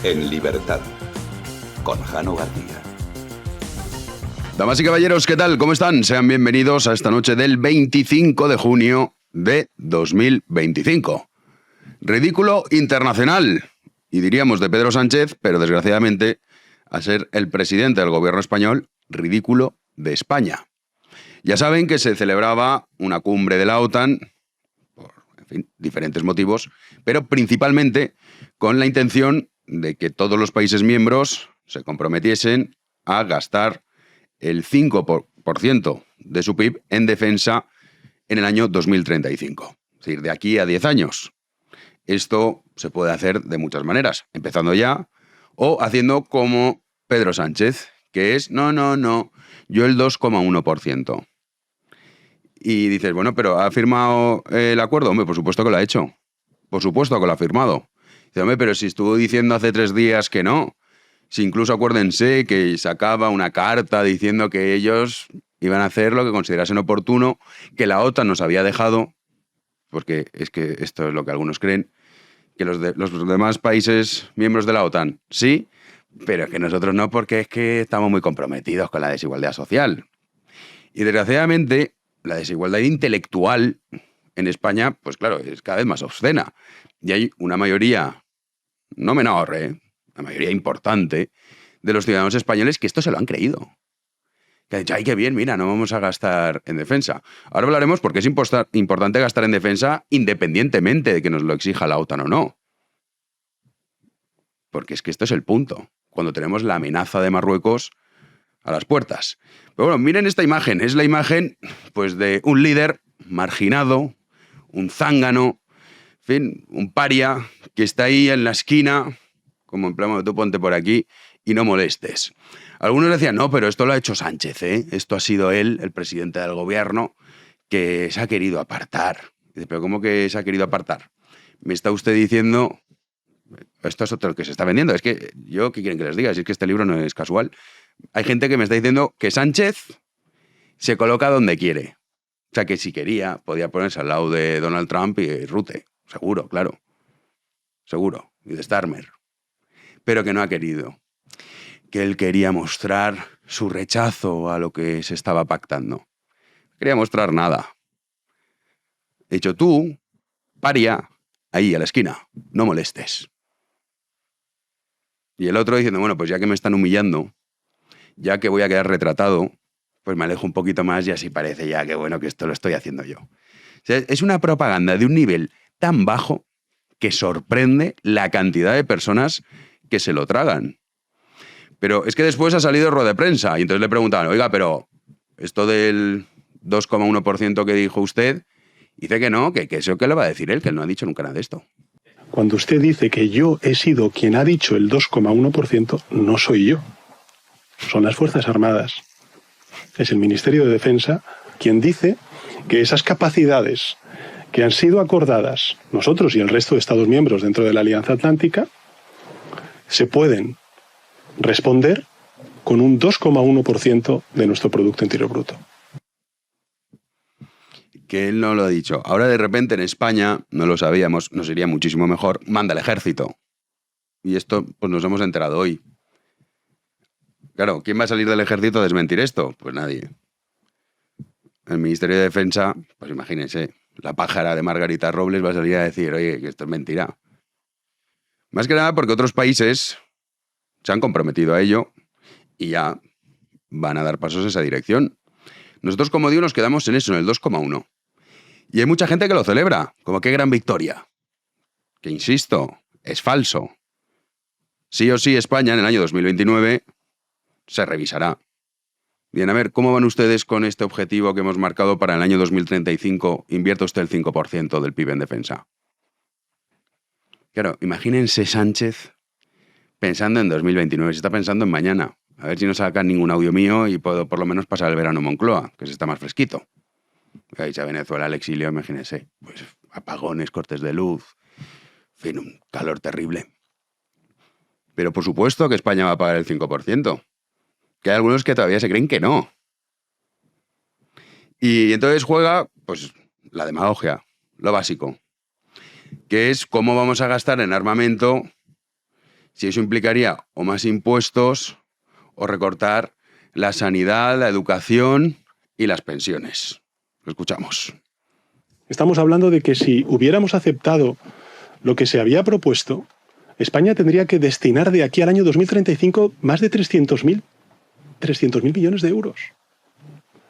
En libertad, con Jano García. Damas y caballeros, ¿qué tal? ¿Cómo están? Sean bienvenidos a esta noche del 25 de junio de 2025. Ridículo internacional, y diríamos de Pedro Sánchez, pero desgraciadamente, a ser el presidente del gobierno español, ridículo de España. Ya saben que se celebraba una cumbre de la OTAN, por en fin, diferentes motivos, pero principalmente con la intención de que todos los países miembros se comprometiesen a gastar el 5% de su PIB en defensa en el año 2035. Es decir, de aquí a 10 años. Esto se puede hacer de muchas maneras, empezando ya, o haciendo como Pedro Sánchez, que es, no, yo el 2,1%. Y dices, bueno, pero ¿ha firmado el acuerdo? Hombre, por supuesto que lo ha hecho. Por supuesto que lo ha firmado. Dice, hombre, pero si estuvo diciendo hace 3 días que no. Si incluso acuérdense que sacaba una carta diciendo que ellos iban a hacer lo que considerasen oportuno, que la OTAN nos había dejado, porque es que esto es lo que algunos creen, que los demás países miembros de la OTAN sí, pero que nosotros no, porque es que estamos muy comprometidos con la desigualdad social. Y desgraciadamente, la desigualdad intelectual en España, pues claro, es cada vez más obscena. Y hay una mayoría, no menor, la mayoría importante de los ciudadanos españoles que esto se lo han creído. Que han dicho, ay, qué bien, mira, no vamos a gastar en defensa. Ahora hablaremos porque es importante gastar en defensa independientemente de que nos lo exija la OTAN o no. Porque es que esto es el punto. Cuando tenemos la amenaza de Marruecos a las puertas. Pero bueno, miren esta imagen. Es la imagen, pues, de un líder marginado, un zángano, en fin, un paria que está ahí en la esquina, como en plan, tú ponte por aquí y no molestes. Algunos decían, no, pero esto lo ha hecho Sánchez, ¿eh? Esto ha sido él, el presidente del gobierno, que se ha querido apartar. Dice, pero ¿cómo que se ha querido apartar? Me está usted diciendo, esto es otro que se está vendiendo. Es que yo, ¿qué quieren que les diga? Si es que este libro no es casual. Hay gente que me está diciendo que Sánchez se coloca donde quiere. O sea, que si quería, podía ponerse al lado de Donald Trump y Rutte. Seguro, claro. Seguro. Y de Starmer. Pero que no ha querido. Que él quería mostrar su rechazo a lo que se estaba pactando. No quería mostrar nada. He dicho, tú, paria, ahí a la esquina, no molestes. Y el otro diciendo, bueno, pues ya que me están humillando, ya que voy a quedar retratado, pues me alejo un poquito más y así parece ya que bueno, que esto lo estoy haciendo yo. O sea, es una propaganda de un nivel tan bajo que sorprende la cantidad de personas que se lo tragan. Pero es que después ha salido rueda de prensa y entonces le preguntaban, oiga, pero esto del 2,1% que dijo usted, dice que no, que eso que le va a decir él, que él no ha dicho nunca nada de esto. Cuando usted dice que yo he sido quien ha dicho el 2,1%, no soy yo. Son las Fuerzas Armadas. Es el Ministerio de Defensa quien dice que esas capacidades que han sido acordadas, nosotros y el resto de Estados miembros dentro de la Alianza Atlántica, se pueden responder con un 2,1% de nuestro Producto Interior Bruto. Que él no lo ha dicho. Ahora de repente en España, no lo sabíamos, nos iría muchísimo mejor, manda el ejército. Y esto pues nos hemos enterado hoy. Claro, ¿quién va a salir del ejército a desmentir esto? Pues nadie. El Ministerio de Defensa, pues imagínense, la pájara de Margarita Robles va a salir a decir, oye, que esto es mentira. Más que nada porque otros países se han comprometido a ello y ya van a dar pasos en esa dirección. Nosotros, como digo, nos quedamos en eso, en el 2,1. Y hay mucha gente que lo celebra, como qué gran victoria. Que, insisto, es falso. Sí o sí, España en el año 2029 se revisará. Bien, a ver, ¿cómo van ustedes con este objetivo que hemos marcado para el año 2035? Invierta usted el 5% del PIB en defensa. Claro, imagínense Sánchez pensando en 2029, se está pensando en mañana. A ver si no sacan ningún audio mío y puedo por lo menos pasar el verano en Moncloa, que se está más fresquito. Vais a Venezuela al exilio, imagínense. Pues apagones, cortes de luz, en fin, un calor terrible. Pero por supuesto que España va a pagar el 5%. Que hay algunos que todavía se creen que no. Y entonces juega, pues, la demagogia, lo básico. Que es cómo vamos a gastar en armamento si eso implicaría o más impuestos o recortar la sanidad, la educación y las pensiones. Lo escuchamos. Estamos hablando de que si hubiéramos aceptado lo que se había propuesto, España tendría que destinar de aquí al año 2035 más de 300.000 millones de euros.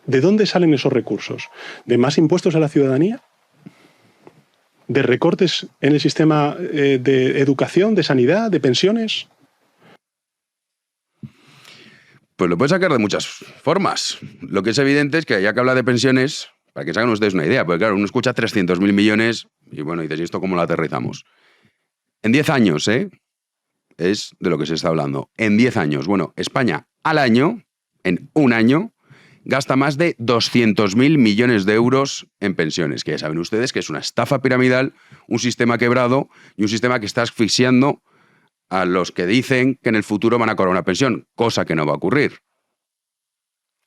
¿De dónde salen esos recursos? ¿De más impuestos a la ciudadanía? ¿De recortes en el sistema de educación, de sanidad, de pensiones? Pues lo puedes sacar de muchas formas. Lo que es evidente es que ya que habla de pensiones, para que se hagan ustedes una idea, porque claro, uno escucha 300.000 millones y bueno, dices, ¿y esto cómo lo aterrizamos? En 10 años, es de lo que se está hablando. En 10 años. Bueno, España al año, en un año, gasta más de 200.000 millones de euros en pensiones, que ya saben ustedes que es una estafa piramidal, un sistema quebrado y un sistema que está asfixiando a los que dicen que en el futuro van a cobrar una pensión, cosa que no va a ocurrir.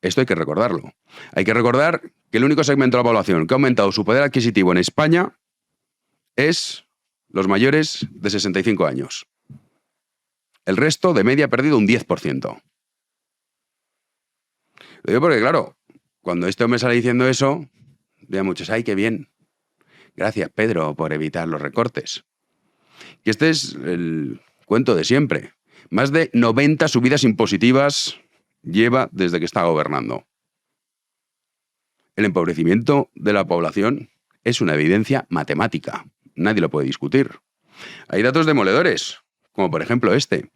Esto hay que recordarlo. Hay que recordar que el único segmento de la población que ha aumentado su poder adquisitivo en España es los mayores de 65 años. El resto, de media, ha perdido un 10%. Lo digo porque, claro, cuando este hombre sale diciendo eso, vean muchos, ¡ay, qué bien! Gracias, Pedro, por evitar los recortes. Y este es el cuento de siempre. Más de 90 subidas impositivas lleva desde que está gobernando. El empobrecimiento de la población es una evidencia matemática. Nadie lo puede discutir. Hay datos demoledores, como por ejemplo este,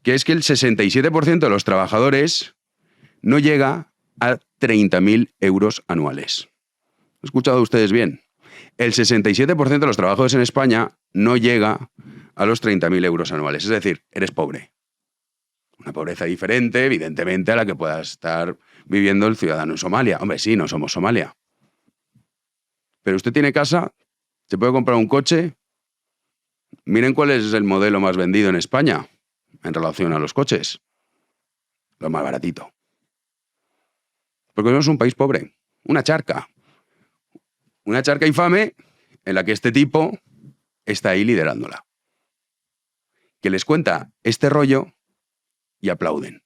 que es que el 67% de los trabajadores no llega a 30.000 euros anuales. ¿Han escuchado ustedes bien? El 67% de los trabajadores en España no llega a los 30.000 euros anuales. Es decir, eres pobre. Una pobreza diferente, evidentemente, a la que pueda estar viviendo el ciudadano en Somalia. Hombre, sí, no somos Somalia. Pero usted tiene casa, se puede comprar un coche. Miren cuál es el modelo más vendido en España en relación a los coches. Lo más baratito. Porque somos un país pobre. Una charca. Una charca infame en la que este tipo está ahí liderándola. Que les cuenta este rollo y aplauden.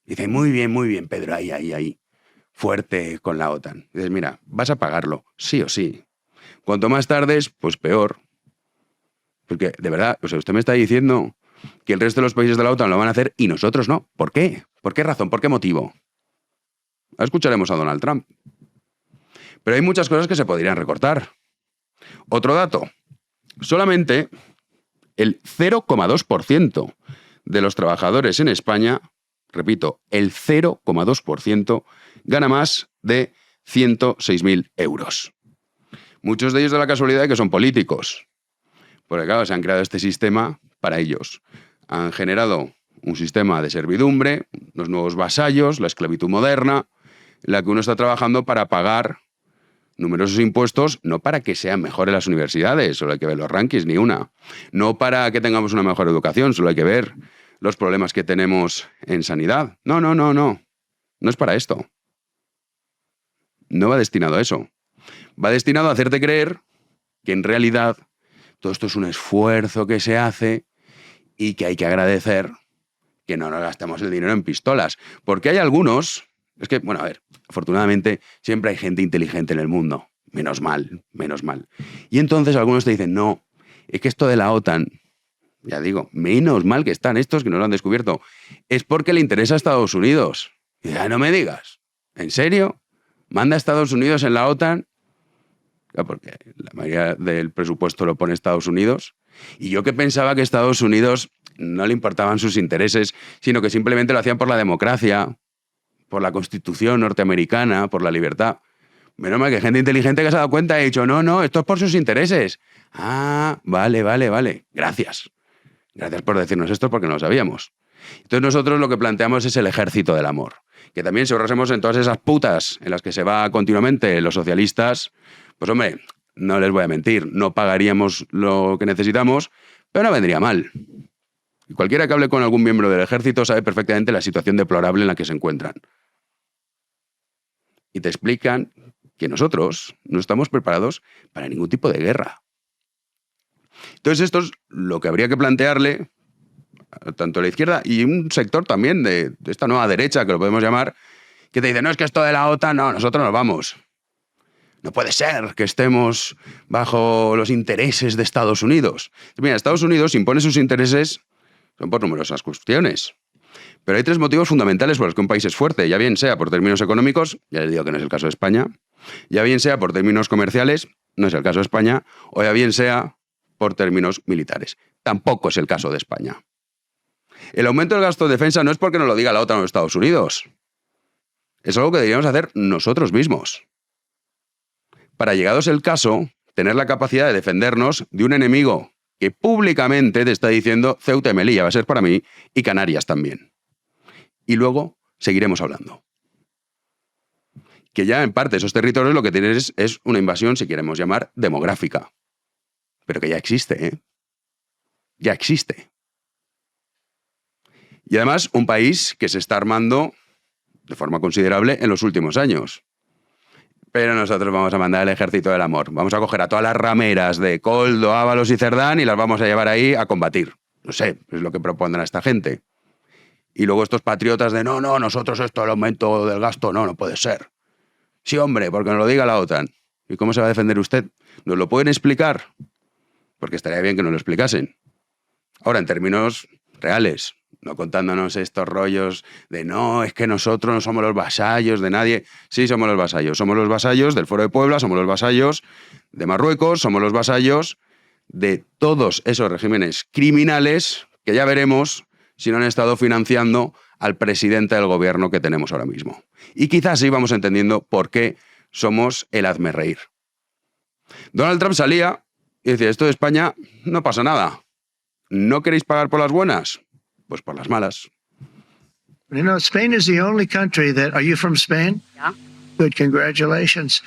Dicen, muy bien, Pedro, ahí. Fuerte con la OTAN. Dices, mira, vas a pagarlo, sí o sí. Cuanto más tardes, pues peor. Porque, de verdad, o sea, usted me está diciendo que el resto de los países de la OTAN lo van a hacer y nosotros no. ¿Por qué? ¿Por qué razón? ¿Por qué motivo? Ahora escucharemos a Donald Trump. Pero hay muchas cosas que se podrían recortar. Otro dato. Solamente el 0,2% de los trabajadores en España, repito, el 0,2% gana más de 106.000 euros. Muchos de ellos de la casualidad de que son políticos. Porque claro, se han creado este sistema para ellos. Han generado un sistema de servidumbre, los nuevos vasallos, la esclavitud moderna, en la que uno está trabajando para pagar numerosos impuestos, no para que sean mejores las universidades, solo hay que ver los rankings, ni una. No para que tengamos una mejor educación, solo hay que ver los problemas que tenemos en sanidad. No. No es para esto. No va destinado a eso. Va destinado a hacerte creer que en realidad todo esto es un esfuerzo que se hace y que hay que agradecer que no nos gastemos el dinero en pistolas. Porque hay algunos... Es que, bueno, a ver, afortunadamente siempre hay gente inteligente en el mundo. Menos mal. Y entonces algunos te dicen, no, es que esto de la OTAN, ya digo, menos mal que están estos que no lo han descubierto, es porque le interesa a Estados Unidos. Y ya no me digas, ¿en serio? ¿Manda a Estados Unidos en la OTAN? Claro, porque la mayoría del presupuesto lo pone Estados Unidos. Y yo que pensaba que Estados Unidos no le importaban sus intereses, sino que simplemente lo hacían por la democracia, por la Constitución norteamericana, por la libertad. Menos mal que gente inteligente que se ha dado cuenta y ha dicho, no, esto es por sus intereses. Ah, vale. Gracias. Gracias por decirnos esto porque no lo sabíamos. Entonces nosotros lo que planteamos es el ejército del amor. Que también si ahorrásemos en todas esas putas en las que se va continuamente los socialistas, pues hombre, no les voy a mentir, no pagaríamos lo que necesitamos, pero no vendría mal. Y cualquiera que hable con algún miembro del ejército sabe perfectamente la situación deplorable en la que se encuentran. Y te explican que nosotros no estamos preparados para ningún tipo de guerra. Entonces esto es lo que habría que plantearle tanto la izquierda y un sector también de esta nueva derecha, que lo podemos llamar, que te dice, no, es que esto de la OTAN, no, nosotros nos vamos. No puede ser que estemos bajo los intereses de Estados Unidos. Mira, Estados Unidos impone sus intereses, son por numerosas cuestiones. Pero hay 3 motivos fundamentales por los que un país es fuerte, ya bien sea por términos económicos, ya les digo que no es el caso de España, ya bien sea por términos comerciales, no es el caso de España, o ya bien sea por términos militares. Tampoco es el caso de España. El aumento del gasto de defensa no es porque nos lo diga la OTAN o Estados Unidos. Es algo que deberíamos hacer nosotros mismos. Para, llegados el caso, tener la capacidad de defendernos de un enemigo que públicamente te está diciendo Ceuta y Melilla va a ser para mí y Canarias también. Y luego seguiremos hablando. Que ya en parte esos territorios lo que tienen es una invasión, si queremos llamar, demográfica. Pero que ya existe, ¿eh? Ya existe. Y además un país que se está armando de forma considerable en los últimos años. Pero nosotros vamos a mandar el ejército del amor. Vamos a coger a todas las rameras de Koldo, Ábalos y Cerdán y las vamos a llevar ahí a combatir. No sé, es lo que propondrá esta gente. Y luego estos patriotas de no, nosotros esto, el aumento del gasto, no puede ser. Sí, hombre, porque nos lo diga la OTAN. ¿Y cómo se va a defender usted? ¿Nos lo pueden explicar? Porque estaría bien que nos lo explicasen. Ahora, en términos reales, no contándonos estos rollos de no, es que nosotros no somos los vasallos de nadie. Sí, somos los vasallos. Somos los vasallos del Foro de Puebla, somos los vasallos de Marruecos, somos los vasallos de todos esos regímenes criminales que ya veremos si no han estado financiando al presidente del gobierno que tenemos ahora mismo. Y quizás sí vamos entendiendo por qué somos el hazmerreír. Donald Trump salía y decía, esto de España no pasa nada. ¿No queréis pagar por las buenas? Pues por las malas. You know, Spain is the only country that... Are you from Spain? Yeah. Good, congratulations.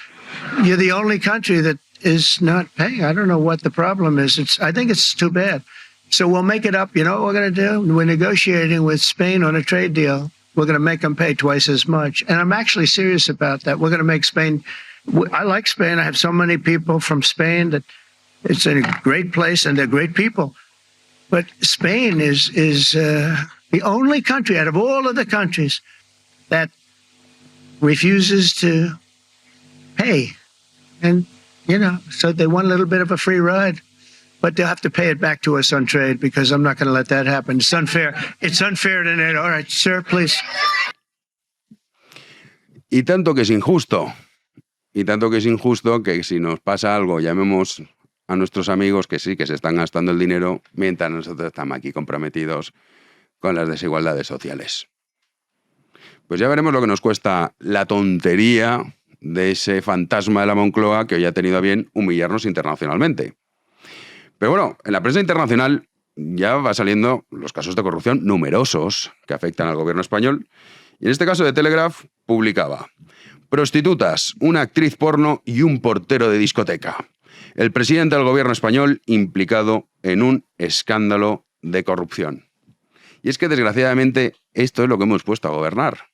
You're the only country that is not paying. I don't know what the problem is. I think it's too bad. So we'll make it up. You know what we're going to do? We're negotiating with Spain on a trade deal. We're going to make them pay twice as much. And I'm actually serious about that. We're going to make Spain... I like Spain. I have so many people from Spain that it's a great place and they're great people. But Spain is the only country out of all of the countries that refuses to pay. And, you know, so they want a little bit of a free ride. But they'll have to pay it back to us on trade because I'm not going to let that happen. It's unfair. It's unfair to NATO. All right, sir, please. Y tanto que es injusto. Y tanto que es injusto que si nos pasa algo, llamemos a nuestros amigos que sí, que se están gastando el dinero, mientras nosotros estamos aquí comprometidos con las desigualdades sociales. Pues ya veremos lo que nos cuesta la tontería de ese fantasma de la Moncloa que hoy ha tenido a bien humillarnos internacionalmente. Pero bueno, en la prensa internacional ya va saliendo los casos de corrupción numerosos que afectan al gobierno español. Y en este caso de Telegraph publicaba: prostitutas, una actriz porno y un portero de discoteca. El presidente del gobierno español implicado en un escándalo de corrupción. Y es que, desgraciadamente, esto es lo que hemos puesto a gobernar.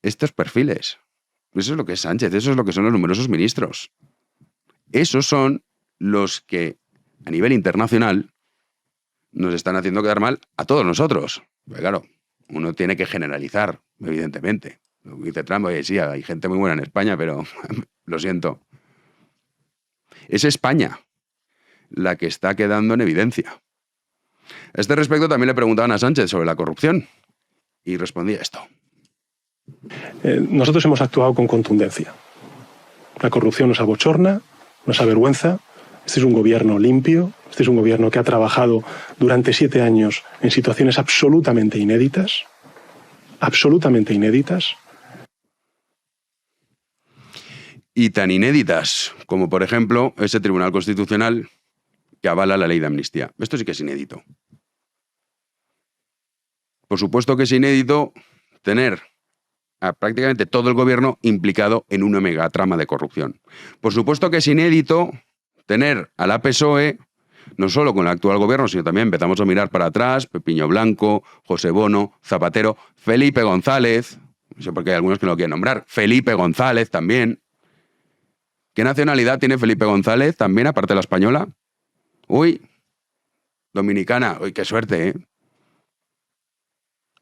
Estos perfiles. Eso es lo que es Sánchez, eso es lo que son los numerosos ministros. Esos son los que, a nivel internacional, nos están haciendo quedar mal a todos nosotros. Porque claro, uno tiene que generalizar, evidentemente. Lo que dice Trump, oye, sí, hay gente muy buena en España, pero lo siento. Es España la que está quedando en evidencia. A este respecto también le preguntaban a Sánchez sobre la corrupción y respondía esto. Nosotros hemos actuado con contundencia. La corrupción nos abochorna, nos avergüenza. Este es un gobierno limpio, este es un gobierno que ha trabajado durante 7 años en situaciones absolutamente inéditas. Y tan inéditas como, por ejemplo, ese Tribunal Constitucional que avala la ley de amnistía. Esto sí que es inédito. Por supuesto que es inédito tener a prácticamente todo el gobierno implicado en una megatrama de corrupción. Por supuesto que es inédito tener a la PSOE, no solo con el actual gobierno, sino también empezamos a mirar para atrás, Pepiño Blanco, José Bono, Zapatero, Felipe González, no sé por qué hay algunos que no lo quieren nombrar, Felipe González también. ¿Qué nacionalidad tiene Felipe González también, aparte de la española? Uy, Dominicana. Uy, qué suerte, ¿eh?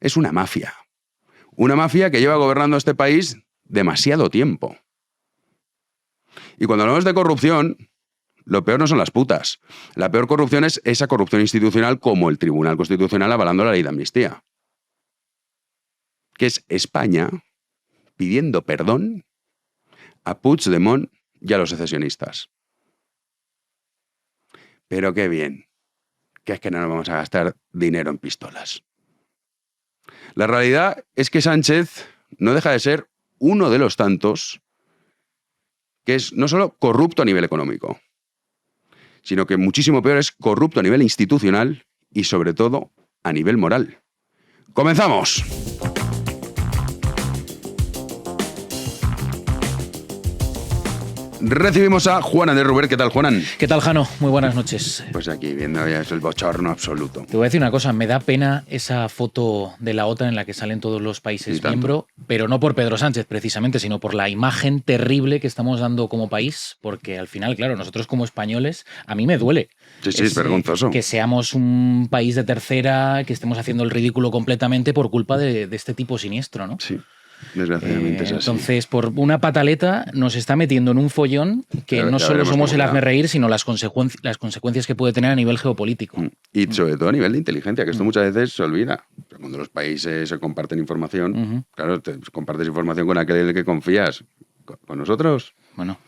Es una mafia. Una mafia que lleva gobernando este país demasiado tiempo. Y cuando hablamos de corrupción, lo peor no son las putas. La peor corrupción es esa corrupción institucional como el Tribunal Constitucional avalando la ley de amnistía. Que es España pidiendo perdón a Puigdemont y a los secesionistas. Pero qué bien, que es que no nos vamos a gastar dinero en pistolas. La realidad es que Sánchez no deja de ser uno de los tantos que es no solo corrupto a nivel económico, sino que muchísimo peor es corrupto a nivel institucional y sobre todo a nivel moral. ¡Comenzamos! Recibimos a Juanan de Ruber. ¿Qué tal, Juanan? ¿Qué tal, Jano? Muy buenas noches. Pues aquí viendo ya es el bochorno absoluto. Te voy a decir una cosa, me da pena esa foto de la OTAN en la que salen todos los países miembros, pero no por Pedro Sánchez precisamente, sino por la imagen terrible que estamos dando como país, porque al final, claro, nosotros como españoles, a mí me duele. Sí, es vergonzoso. Que seamos un país de tercera, que estemos haciendo el ridículo completamente por culpa de este tipo siniestro, ¿no? Sí. Desgraciadamente es así. Entonces, por una pataleta nos está metiendo en un follón que pero no solo somos el hazmerreír, sino las consecuencias que puede tener a nivel geopolítico. Y sobre todo a nivel de inteligencia, que esto muchas veces se olvida. Cuando los países se comparten información, claro, te compartes información con aquel en el que confías. ¿Con nosotros? Bueno,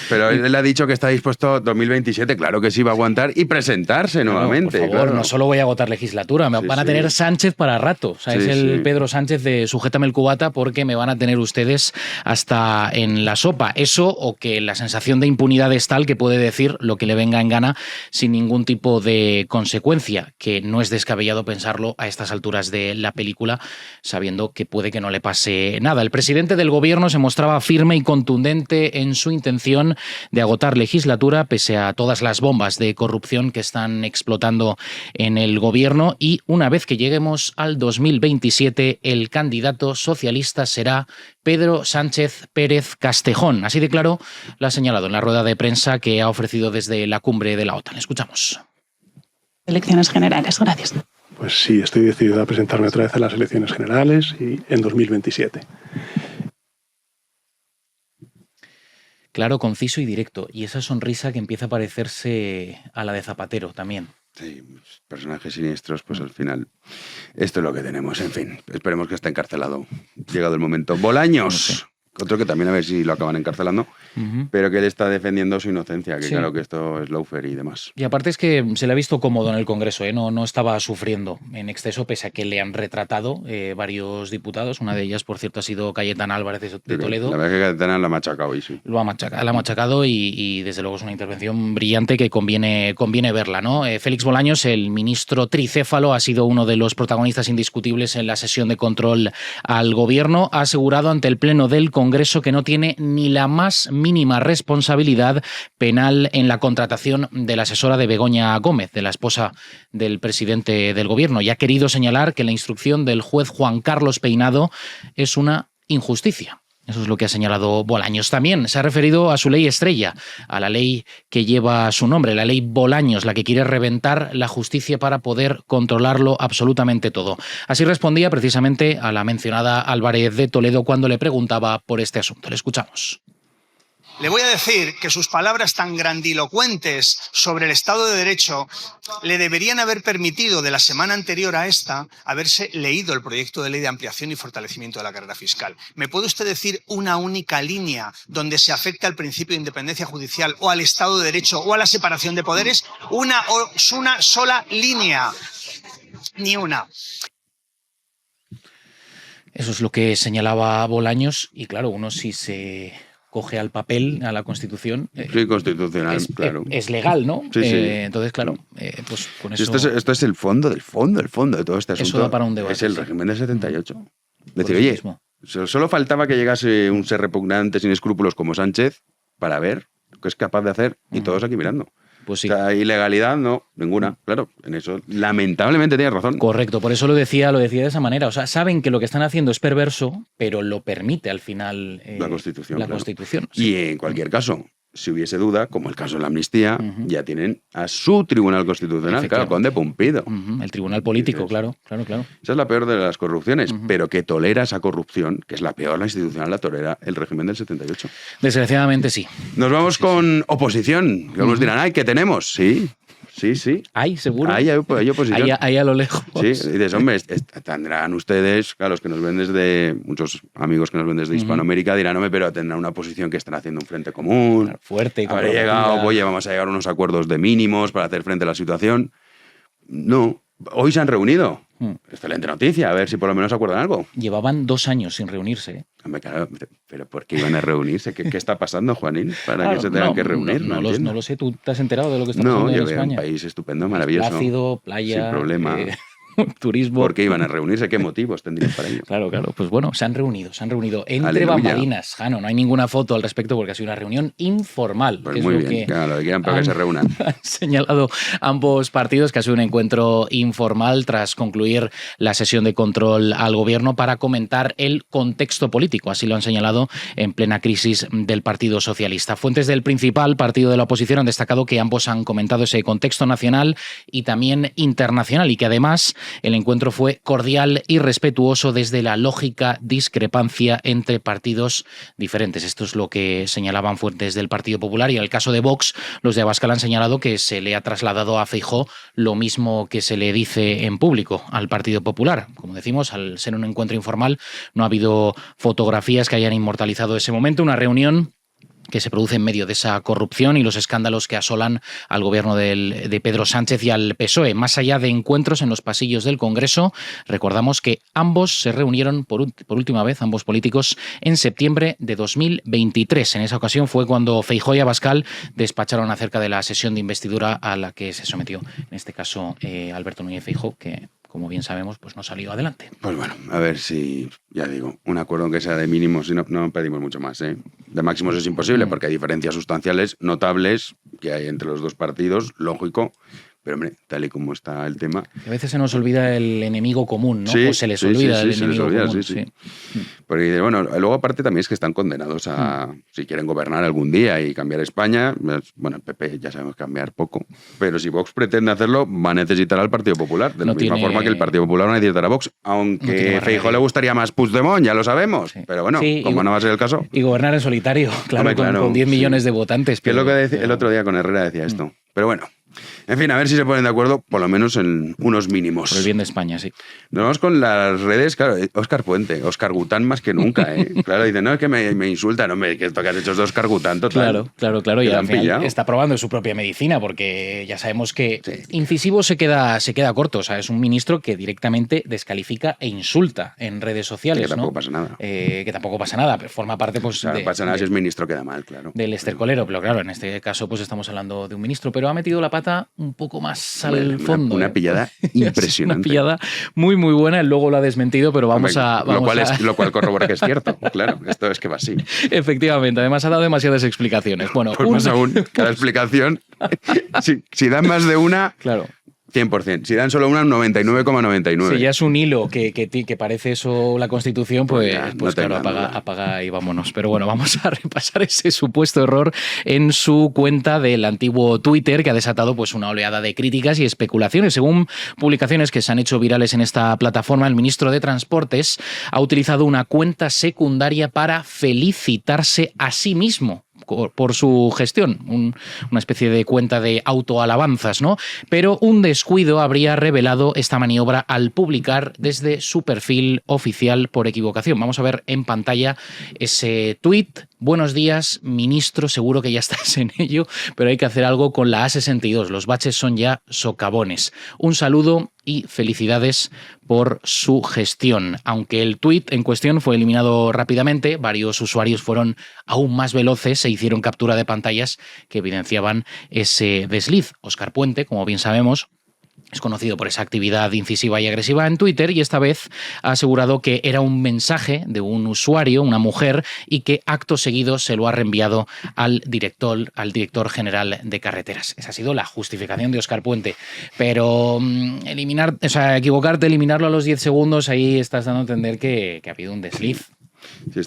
Pero él ha dicho que está dispuesto 2027, claro que sí, va a aguantar y presentarse nuevamente. Por favor, claro. No solo voy a agotar legislatura, me van a tener Sánchez para rato. O sea, es el Pedro Sánchez de sujétame el cubata porque me van a tener ustedes hasta en la sopa. Eso o que la sensación de impunidad es tal que puede decir lo que le venga en gana sin ningún tipo de consecuencia, que no es descabellado pensarlo a estas alturas de la película, sabiendo que puede que no le pase nada. El presidente del gobierno se mostraba firme y contundente en su intención de agotar legislatura pese a todas las bombas de corrupción que están explotando en el gobierno, y una vez que lleguemos al 2027 el candidato socialista será Pedro Sánchez Pérez Castejón. Así de claro lo ha señalado en la rueda de prensa que ha ofrecido desde la cumbre de la OTAN. Escuchamos. Elecciones generales, gracias. Pues sí, estoy decidido a presentarme otra vez a las elecciones generales y en 2027. Claro, conciso y directo. Y esa sonrisa que empieza a parecerse a la de Zapatero también. Sí, personajes siniestros, pues al final esto es lo que tenemos. En fin, esperemos que esté encarcelado. Llegado el momento. Bolaños. Otro que también a ver si lo acaban encarcelando, pero que él está defendiendo su inocencia, que claro que esto es lawfare y demás. Y aparte es que se le ha visto cómodo en el Congreso, ¿eh? No estaba sufriendo en exceso, pese a que le han retratado varios diputados. Una de ellas, por cierto, ha sido Cayetana Álvarez de Toledo. La verdad es que Cayetana la ha machacado hoy, sí. La ha machacado y desde luego es una intervención brillante que conviene verla, ¿no? Félix Bolaños, el ministro tricéfalo, ha sido uno de los protagonistas indiscutibles en la sesión de control al gobierno. Ha asegurado ante el Pleno del Congreso que no tiene ni la más mínima responsabilidad penal en la contratación de la asesora de Begoña Gómez, de la esposa del presidente del gobierno, y ha querido señalar que la instrucción del juez Juan Carlos Peinado es una injusticia. Eso es lo que ha señalado Bolaños. También se ha referido a su ley estrella, a la ley que lleva su nombre, la ley Bolaños, la que quiere reventar la justicia para poder controlarlo absolutamente todo. Así respondía precisamente a la mencionada Álvarez de Toledo cuando le preguntaba por este asunto. Le escuchamos. Le voy a decir que sus palabras tan grandilocuentes sobre el Estado de Derecho le deberían haber permitido, de la semana anterior a esta, haberse leído el proyecto de ley de ampliación y fortalecimiento de la carrera fiscal. ¿Me puede usted decir una única línea donde se afecte al principio de independencia judicial o al Estado de Derecho o a la separación de poderes? Una sola línea. Ni una. Eso es lo que señalaba Bolaños y claro, uno si se coge al papel, a la Constitución. Sí, constitucional, claro. Es legal, ¿no? Sí. Entonces, claro, pues con eso... Esto es el fondo del fondo de todo este asunto. Eso da para un debate. Es el régimen del 78. Es decir, oye, solo faltaba que llegase un ser repugnante sin escrúpulos como Sánchez para ver qué es capaz de hacer y todos aquí mirando. Pues sí. O sea, ilegalidad, no, ninguna. Claro, en eso lamentablemente tienes razón. Correcto, por eso lo decía de esa manera. O sea, saben que lo que están haciendo es perverso, pero lo permite al final la Constitución. Constitución. Sí. Y en cualquier caso, si hubiese duda, como el caso de la amnistía, ya tienen a su Tribunal Constitucional, claro, Conde Pumpido. El Tribunal Político, claro. Esa es la peor de las corrupciones, pero que tolera esa corrupción, que es la peor, la institucional, la tolera el régimen del 78. Desgraciadamente sí. Nos vamos con oposición, que algunos dirán, ¡ay, qué tenemos! Sí. ¿Hay, seguro? Hay oposición. Ahí a lo lejos. Sí, y dices, hombre, tendrán ustedes, claro, los que nos ven desde, muchos amigos que nos ven desde Hispanoamérica dirán, hombre, pero tendrán una oposición que están haciendo un frente común. Claro, fuerte. Habrá llegado, oye, vamos a llegar a unos acuerdos de mínimos para hacer frente a la situación. No, hoy se han reunido. Excelente noticia, a ver si por lo menos acuerdan algo. Llevaban 2 años sin reunirse, ¿eh? Hombre, claro, pero ¿por qué iban a reunirse? ¿Qué está pasando, Juanín? Para que se tengan que reunir. No lo sé, ¿tú te has enterado de lo que está pasando en España? No, yo veo un país estupendo, maravilloso. Plácido, playa, sin problema. Turismo. ¿Por qué iban a reunirse? ¿Qué motivos tendrían para ello? Claro. Pues bueno, se han reunido entre Aleluya. bambalinas. Jano, no hay ninguna foto al respecto porque ha sido una reunión informal. Pues que muy es lo bien, que claro, lo que quieran, pero que se reúnan. Han señalado ambos partidos que ha sido un encuentro informal tras concluir la sesión de control al gobierno para comentar el contexto político. Así lo han señalado en plena crisis del Partido Socialista. Fuentes del principal partido de la oposición han destacado que ambos han comentado ese contexto nacional y también internacional y que además el encuentro fue cordial y respetuoso desde la lógica discrepancia entre partidos diferentes. Esto es lo que señalaban fuentes del Partido Popular y en el caso de Vox, los de Abascal han señalado que se le ha trasladado a Feijóo lo mismo que se le dice en público al Partido Popular. Como decimos, al ser un encuentro informal, no ha habido fotografías que hayan inmortalizado ese momento, una reunión que se produce en medio de esa corrupción y los escándalos que asolan al gobierno de Pedro Sánchez y al PSOE. Más allá de encuentros en los pasillos del Congreso, recordamos que ambos se reunieron por última vez, ambos políticos, en septiembre de 2023. En esa ocasión fue cuando Feijóo y Abascal despacharon acerca de la sesión de investidura a la que se sometió, en este caso, Alberto Núñez Feijóo, que, como bien sabemos, pues no salió adelante. Pues bueno, a ver si, ya digo, un acuerdo que sea de mínimos, y no pedimos mucho más, ¿eh? De máximos es imposible porque hay diferencias sustanciales notables que hay entre los dos partidos, lógico, pero hombre, tal y como está el tema... A veces se nos olvida el enemigo común, ¿no? Sí, O se les olvida el enemigo común. Sí. Porque, bueno, luego aparte también es que están condenados a, si quieren gobernar algún día y cambiar España, bueno, el PP ya sabemos cambiar poco, pero si Vox pretende hacerlo, va a necesitar al Partido Popular, de la misma forma que el Partido Popular va a necesitar a Vox, aunque Feijóo le gustaría más Puigdemont, ya lo sabemos, pero bueno, como no va a ser el caso... Y gobernar en solitario, claro, con 10 millones de votantes. Que es lo que decía, el otro día con Herrera decía esto, pero bueno... En fin, a ver si se ponen de acuerdo, por lo menos en unos mínimos. Por el bien de España, sí. Nos vamos con las redes, claro, Óscar Puente, Óscar Gután más que nunca, ¿eh? Claro, dice, no, es que me insultan, hombre, que esto que has hecho es de Óscar Gután, total. Claro, y al final está probando su propia medicina, porque ya sabemos que incisivo se queda corto, o sea, es un ministro que directamente descalifica e insulta en redes sociales, que tampoco pasa nada. Que tampoco pasa nada, pero forma parte, pues... No pasa nada si es ministro, queda mal, claro. Del estercolero, pero claro, en este caso, pues estamos hablando de un ministro, pero ha metido la pata un poco más al fondo. Una pillada impresionante. Una pillada muy buena, luego lo ha desmentido, pero vamos a... Lo cual corrobora que es cierto, claro, esto es que va así. Efectivamente, además ha dado demasiadas explicaciones. Bueno, pues más aún, cada explicación, si dan más de una... Claro. 100%. Si dan solo una, un 99,99. Si ya es un hilo que parece eso la Constitución, pues claro, apaga y vámonos. Pero bueno, vamos a repasar ese supuesto error en su cuenta del antiguo Twitter, que ha desatado pues una oleada de críticas y especulaciones. Según publicaciones que se han hecho virales en esta plataforma, el ministro de Transportes ha utilizado una cuenta secundaria para felicitarse a sí mismo por su gestión, una especie de cuenta de autoalabanzas, ¿no? Pero un descuido habría revelado esta maniobra al publicar desde su perfil oficial por equivocación. Vamos a ver en pantalla ese tuit. Buenos días, ministro, seguro que ya estás en ello, pero hay que hacer algo con la A62. Los baches son ya socavones. Un saludo y felicidades por su gestión. Aunque el tuit en cuestión fue eliminado rápidamente, varios usuarios fueron aún más veloces e hicieron captura de pantallas que evidenciaban ese desliz. Óscar Puente, como bien sabemos, es conocido por esa actividad incisiva y agresiva en Twitter y esta vez ha asegurado que era un mensaje de un usuario, una mujer, y que acto seguido se lo ha reenviado al director general de carreteras. Esa ha sido la justificación de Óscar Puente. Pero equivocarte, eliminarlo a los 10 segundos, ahí estás dando a entender que ha habido un desliz. Sí,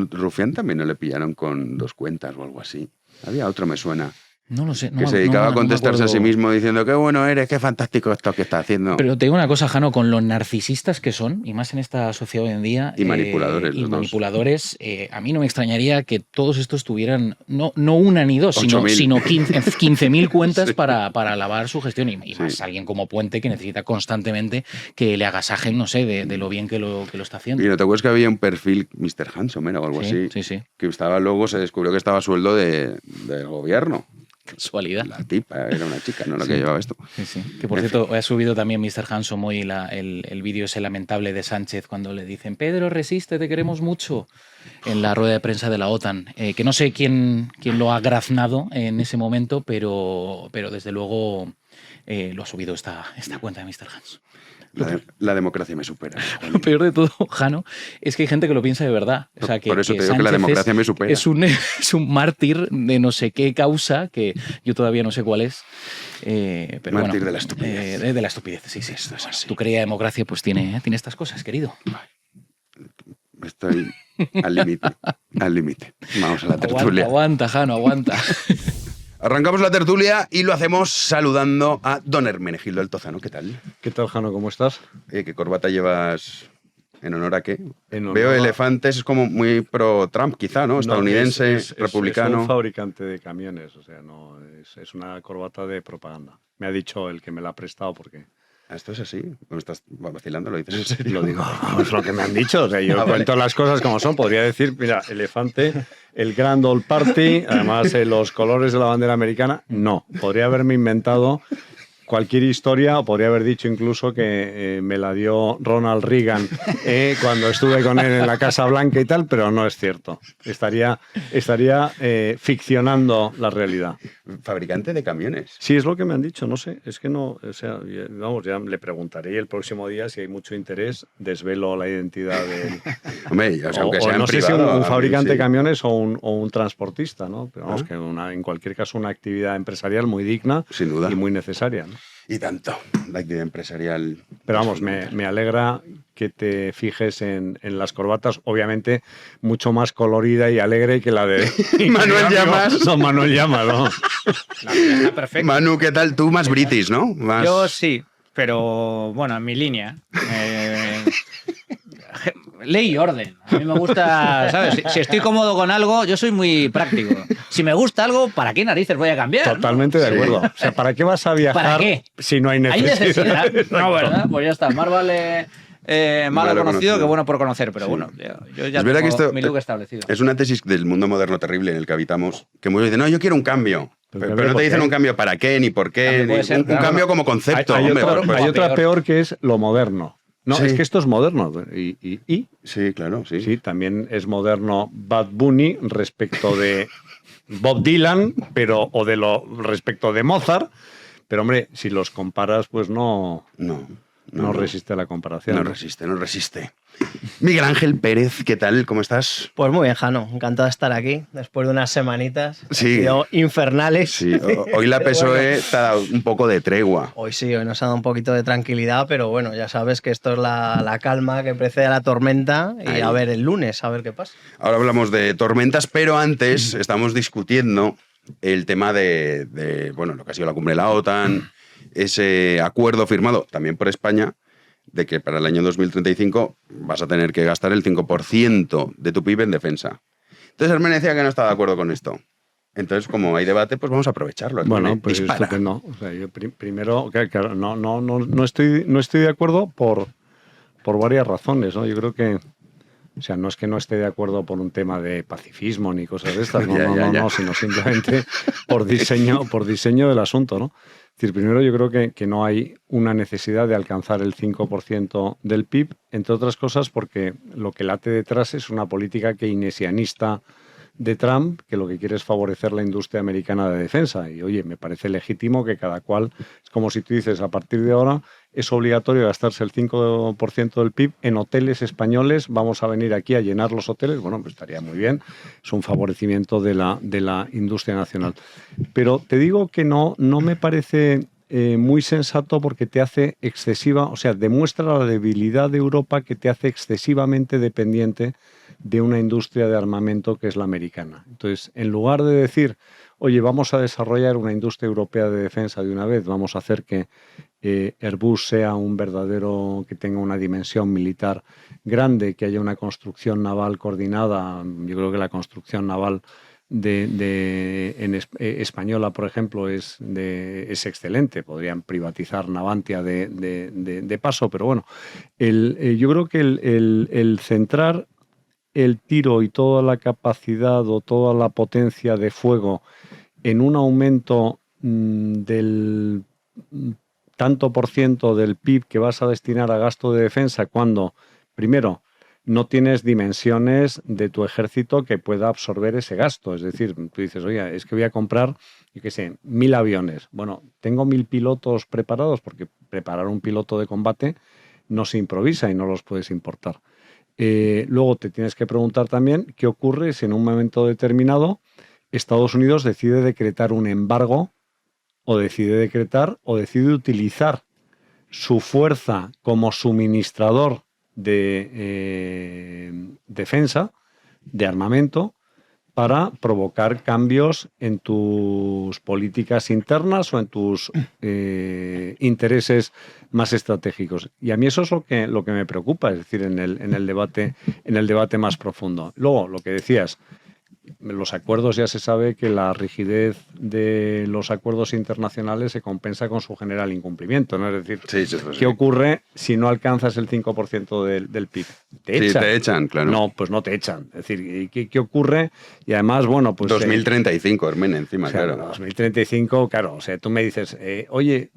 Rufián también no le pillaron con 2 cuentas o algo así. Había otro, me suena. No lo sé. Que se dedicaba a contestarse a sí mismo diciendo qué bueno eres, qué fantástico esto que estás haciendo. Pero te digo una cosa, Jano, con lo narcisistas que son, y más en esta sociedad hoy en día... Y manipuladores. A mí no me extrañaría que todos estos tuvieran, no una ni dos, sino 15.000 cuentas sí. para lavar su gestión. Y más alguien como Puente que necesita constantemente que le agasajen, no sé, de lo bien que lo está haciendo. Y no te acuerdas que había un perfil Mr. Handsome o algo así. Sí. Que estaba luego, se descubrió que estaba a sueldo del gobierno. Casualidad. La tipa era una chica, no la que llevaba esto. Sí. Que por cierto, ha subido también Mr. Handsome hoy el vídeo ese lamentable de Sánchez cuando le dicen Pedro, resiste, te queremos mucho, en la rueda de prensa de la OTAN. Que no sé quién lo ha graznado en ese momento, pero desde luego lo ha subido esta cuenta de Mr. Handsome. La democracia me supera. Lo peor de todo, Jano, es que hay gente que lo piensa de verdad. O sea, por eso te digo que la democracia me supera. Es un mártir de no sé qué causa, que yo todavía no sé cuál es. Pero mártir de la estupidez. De la estupidez, sí. Esto es así. Tu querida democracia pues tiene estas cosas, querido. Estoy al límite. Vamos a la tertulia. Aguanta, Jano, aguanta. Arrancamos la tertulia y lo hacemos saludando a don Hermenegildo Altozano. ¿Qué tal? ¿Qué tal, Jano? ¿Cómo estás? ¿Qué corbata llevas? ¿En honor a qué? Honor Veo elefantes, es como muy pro-Trump, quizá, ¿no? Estadounidense, republicano. Es un fabricante de camiones, o sea, no es una corbata de propaganda. Me ha dicho el que me la ha prestado porque... ¿Esto es así? ¿Me estás vacilando? ¿Lo dices en serio? Lo digo, es lo que me han dicho. O sea, yo cuento las cosas como son. Podría decir, mira, elefante, el Grand Old Party, además los colores de la bandera americana. No, podría haberme inventado cualquier historia, o podría haber dicho incluso que me la dio Ronald Reagan cuando estuve con él en la Casa Blanca y tal, pero no es cierto. Estaría ficcionando la realidad. Fabricante de camiones. Sí, es lo que me han dicho, no sé, es que no, o sea, vamos, ya le preguntaré el próximo día si hay mucho interés, desvelo la identidad de... Hombre, o sea, aunque sea no sé privado, si un fabricante de sí. camiones o un transportista, ¿no? Pero vamos, que en cualquier caso una actividad empresarial muy digna, sin duda, y muy necesaria, ¿no? Y tanto, la actividad empresarial. Pero vamos, me alegra que te fijes en las corbatas, obviamente mucho más colorida y alegre que la de Manuel Llamas. No, Manuel Llamas, no. Está perfecto. Manu, ¿qué tal? Tú más british, ¿no? Más... Yo sí, pero bueno, en mi línea. Ley y orden. A mí me gusta, ¿sabes? Si estoy cómodo con algo, yo soy muy práctico. Si me gusta algo, ¿para qué narices voy a cambiar? Totalmente, ¿no? De acuerdo. O sea, ¿para qué vas a viajar ¿Para qué? Si no hay necesidad? ¿Hay necesidad? No, ¿verdad? Pues ya está. Más vale malo conocido que bueno por conocer. Pero bueno, yo ya tengo que esto mi look establecido. Es una tesis del mundo moderno terrible en el que habitamos, que muchos dicen, no, yo quiero un cambio. Pero no te dicen un cambio para qué, ni por qué. Un cambio como concepto. Hay otra peor que es lo moderno. No, es que esto es moderno. ¿Y? Sí, claro, sí. Sí, también es moderno Bad Bunny respecto de Bob Dylan, respecto de Mozart. Pero, hombre, si los comparas, pues no resiste la comparación. No resiste. Miguel Ángel Pérez, ¿qué tal? ¿Cómo estás? Pues muy bien, Jano. Encantado de estar aquí después de unas semanitas. Sí. Han sido infernales. Sí. Hoy la PSOE te ha dado un poco de tregua. Hoy nos ha dado un poquito de tranquilidad, pero bueno, ya sabes que esto es la calma que precede a la tormenta y a ver el lunes, a ver qué pasa. Ahora hablamos de tormentas, pero antes estamos discutiendo el tema de lo que ha sido la cumbre de la OTAN, ese acuerdo firmado también por España de que para el año 2035 vas a tener que gastar el 5% de tu PIB en defensa. Entonces Hermen decía que no estaba de acuerdo con esto. Entonces, como hay debate, pues vamos a aprovecharlo. Bueno, pues estupendo. O sea, yo primero, claro, no estoy de acuerdo por varias razones, ¿no? Yo creo que, o sea, no es que no esté de acuerdo por un tema de pacifismo ni cosas de estas, no, sino simplemente por diseño del asunto, ¿no? Es decir, primero yo creo que no hay una necesidad de alcanzar el 5% del PIB, entre otras cosas porque lo que late detrás es una política keynesianista de Trump, que lo que quiere es favorecer la industria americana de defensa. Y oye, me parece legítimo que cada cual, es como si tú dices, a partir de ahora es obligatorio gastarse el 5% del PIB en hoteles españoles, vamos a venir aquí a llenar los hoteles, bueno, pues estaría muy bien, es un favorecimiento de la industria nacional. Pero te digo que no me parece muy sensato porque te hace excesiva, o sea, demuestra la debilidad de Europa que te hace excesivamente dependiente de una industria de armamento que es la americana. Entonces, en lugar de decir, oye, vamos a desarrollar una industria europea de defensa de una vez, vamos a hacer que Airbus sea un verdadero, que tenga una dimensión militar grande, que haya una construcción naval coordinada. Yo creo que la construcción naval española, por ejemplo, es excelente. Podrían privatizar Navantia de paso, pero bueno, yo creo que el centrar el tiro y toda la capacidad o toda la potencia de fuego en un aumento del tanto por ciento del PIB que vas a destinar a gasto de defensa cuando, primero, no tienes dimensiones de tu ejército que pueda absorber ese gasto. Es decir, tú dices, oye, es que voy a comprar, yo qué sé, 1000 aviones. Bueno, tengo 1000 pilotos preparados, porque preparar un piloto de combate no se improvisa y no los puedes importar. Luego te tienes que preguntar también qué ocurre si en un momento determinado Estados Unidos decide decretar un embargo o decide utilizar su fuerza como suministrador de defensa, de armamento, para provocar cambios en tus políticas internas o en tus intereses más estratégicos. Y a mí eso es lo que me preocupa, es decir, en el debate más profundo. Luego, lo que decías, los acuerdos, ya se sabe que la rigidez de los acuerdos internacionales se compensa con su general incumplimiento, ¿no? Es decir, ¿qué ocurre si no alcanzas el 5% del PIB? ¿Te echan? Te echan, claro. No, pues no te echan. Es decir, ¿qué ocurre? Y además, bueno, pues... 2035, Hermen, encima, o sea, claro. 2035, claro. O sea, tú me dices, oye,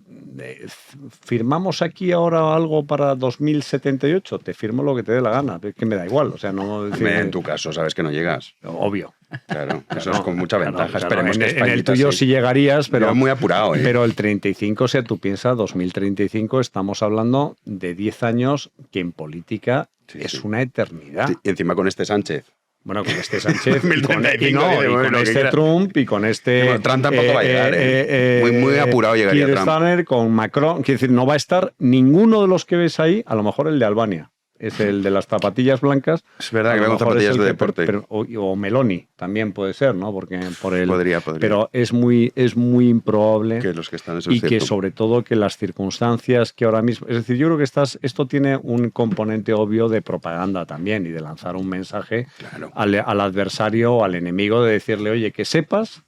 ¿firmamos aquí ahora algo para 2078? Te firmo lo que te dé la gana. Es que me da igual. O sea, no... Es decir, en tu caso, sabes que no llegas. Obvio. Claro, eso es con mucha ventaja. Claro. Esperemos que en el tuyo sí llegarías, pero... Yo muy apurado, ¿eh? Pero el 35, o sea, tú piensas, 2035, estamos hablando de 10 años que en política es una eternidad. Sí, y encima con este Sánchez. Bueno, con este Sánchez, y con bueno, este Trump, y con este... Bueno, Trump tampoco va a llegar, muy apurado llegaría Keir Trump. Starmer, con Macron, quiere decir, no va a estar ninguno de los que ves ahí, a lo mejor el de Albania. Es el de las zapatillas blancas. Es verdad que vemos zapatillas de deporte. O Meloni también puede ser, ¿no? Porque por el, podría. Pero es muy improbable que los que están y que sobre todo que las circunstancias que ahora mismo... Es decir, yo creo que esto tiene un componente obvio de propaganda también y de lanzar un mensaje al adversario o al enemigo de decirle, oye, que sepas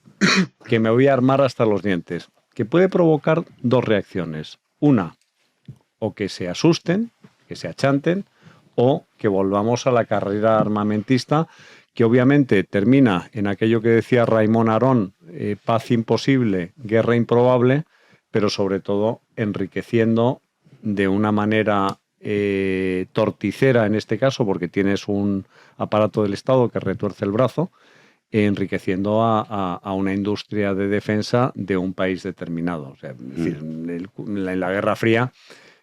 que me voy a armar hasta los dientes. Que puede provocar dos reacciones. Una, o que se asusten, que se achanten, o que volvamos a la carrera armamentista, que obviamente termina en aquello que decía Raimon Arón, paz imposible, guerra improbable, pero sobre todo enriqueciendo de una manera torticera en este caso, porque tienes un aparato del Estado que retuerce el brazo, enriqueciendo a una industria de defensa de un país determinado. O sea, es decir, en la Guerra Fría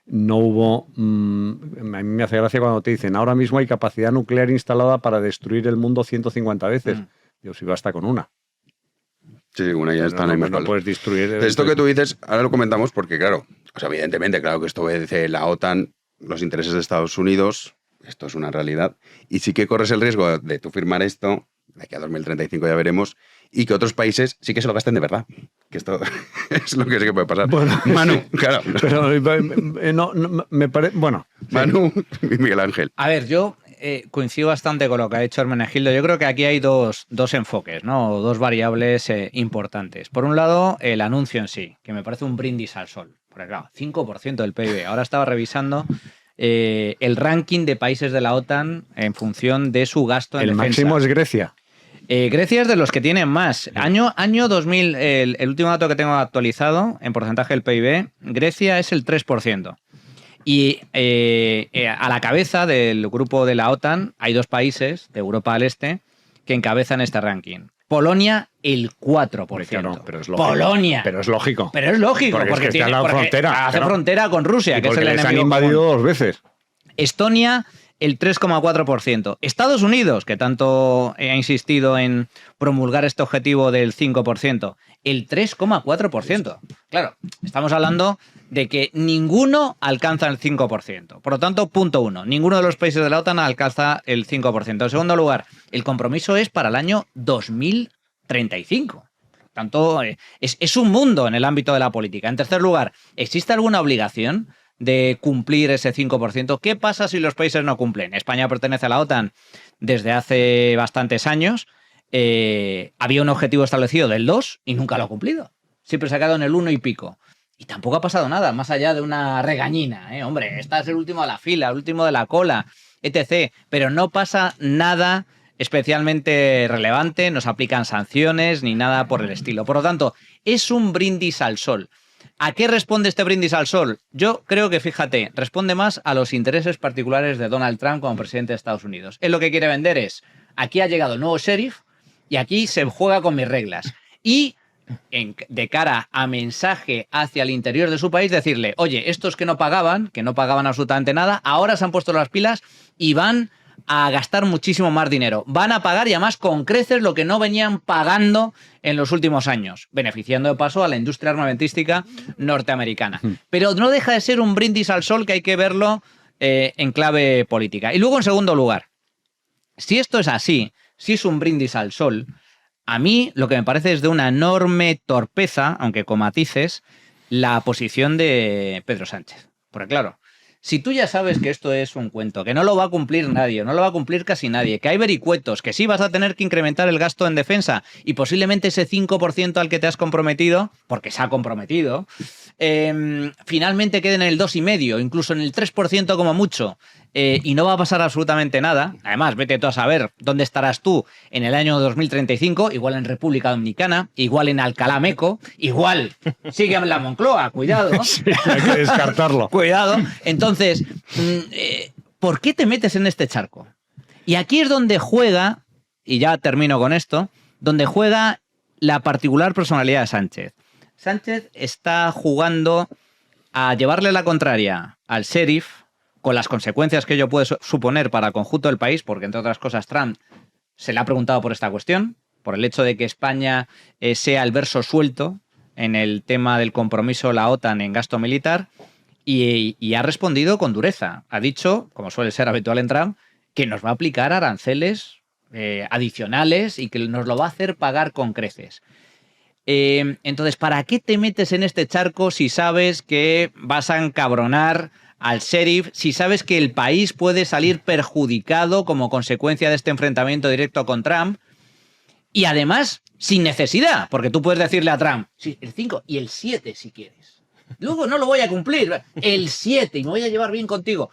no hubo... a mí me hace gracia cuando te dicen ahora mismo hay capacidad nuclear instalada para destruir el mundo 150 veces. Yo si basta con una. Sí, una ya está en el no puedes destruir... Esto que tú dices, ahora lo comentamos porque, claro, o sea, evidentemente, claro que esto obedece la OTAN, los intereses de Estados Unidos, esto es una realidad, y sí que corres el riesgo de tú firmar esto, de aquí a 2035 ya veremos, y que otros países sí que se lo gasten de verdad. Que esto es lo que sí que puede pasar. Bueno, Manu, claro. Pero me parece... Bueno. Manu y Miguel Ángel. A ver, yo coincido bastante con lo que ha dicho Hermenegildo. Yo creo que aquí hay dos enfoques, ¿no? Dos variables importantes. Por un lado, el anuncio en sí, que me parece un brindis al sol. Porque claro, 5% del PIB. Ahora estaba revisando el ranking de países de la OTAN en función de su gasto en defensa. El máximo es Grecia. Grecia es de los que tienen más. Año 2000, el último dato que tengo actualizado en porcentaje del PIB, Grecia es el 3%. Y a la cabeza del grupo de la OTAN hay dos países de Europa del Este que encabezan este ranking. Polonia, el 4%. Claro, pero es lógico. Polonia. Pero es lógico. Pero es lógico. Porque está en la frontera. Hace frontera con Rusia, que es el enemigo les han invadido común. 2 veces. Estonia, el 3,4%. Estados Unidos, que tanto ha insistido en promulgar este objetivo del 5%, el 3,4%. Claro, estamos hablando de que ninguno alcanza el 5%. Por lo tanto, punto 1, ninguno de los países de la OTAN alcanza el 5%. En segundo lugar, el compromiso es para el año 2035. tanto, es un mundo en el ámbito de la política. En tercer lugar, ¿existe alguna obligación de cumplir ese 5%? ¿Qué pasa si los países no cumplen? España pertenece a la OTAN desde hace bastantes años. Había un objetivo establecido del 2 y nunca lo ha cumplido. Siempre se ha quedado en el 1 y pico. Y tampoco ha pasado nada, más allá de una regañina. Hombre, estás el último de la fila, el último de la cola, etc. Pero no pasa nada especialmente relevante, no se aplican sanciones ni nada por el estilo. Por lo tanto, es un brindis al sol. ¿A qué responde este brindis al sol? Yo creo que, fíjate, responde más a los intereses particulares de Donald Trump como presidente de Estados Unidos. Él lo que quiere vender es, aquí ha llegado el nuevo sheriff y aquí se juega con mis reglas. Y de cara a mensaje hacia el interior de su país, decirle, oye, estos que no pagaban absolutamente nada, ahora se han puesto las pilas y van a gastar muchísimo más dinero. Van a pagar y además con creces lo que no venían pagando en los últimos años, beneficiando de paso a la industria armamentística norteamericana. Pero no deja de ser un brindis al sol que hay que verlo en clave política. Y luego, en segundo lugar, si esto es así, si es un brindis al sol, a mí lo que me parece es de una enorme torpeza, aunque con matices, la posición de Pedro Sánchez. Porque claro, si tú ya sabes que esto es un cuento, que no lo va a cumplir nadie, no lo va a cumplir casi nadie, que hay vericuetos, que sí vas a tener que incrementar el gasto en defensa y posiblemente ese 5% al que te has comprometido, porque se ha comprometido, finalmente quede en el 2,5%, incluso en el 3% como mucho, y no va a pasar absolutamente nada. Además, vete tú a saber dónde estarás tú en el año 2035, igual en República Dominicana, igual en Alcalá Meco, igual sigue en la Moncloa, cuidado. Sí, hay que descartarlo. Cuidado. Entonces, ¿por qué te metes en este charco? Y aquí es donde juega, y ya termino con esto, donde juega la particular personalidad de Sánchez. Sánchez está jugando a llevarle la contraria al sheriff, con las consecuencias que ello puede suponer para el conjunto del país, porque entre otras cosas Trump se le ha preguntado por esta cuestión, por el hecho de que España sea el verso suelto en el tema del compromiso de la OTAN en gasto militar, y ha respondido con dureza. Ha dicho, como suele ser habitual en Trump, que nos va a aplicar aranceles adicionales y que nos lo va a hacer pagar con creces. Entonces, ¿para qué te metes en este charco si sabes que vas a encabronar al sheriff, si sabes que el país puede salir perjudicado como consecuencia de este enfrentamiento directo con Trump? Y además, sin necesidad, porque tú puedes decirle a Trump, sí, el 5 y el 7 si quieres. Luego no lo voy a cumplir, el 7 y me voy a llevar bien contigo.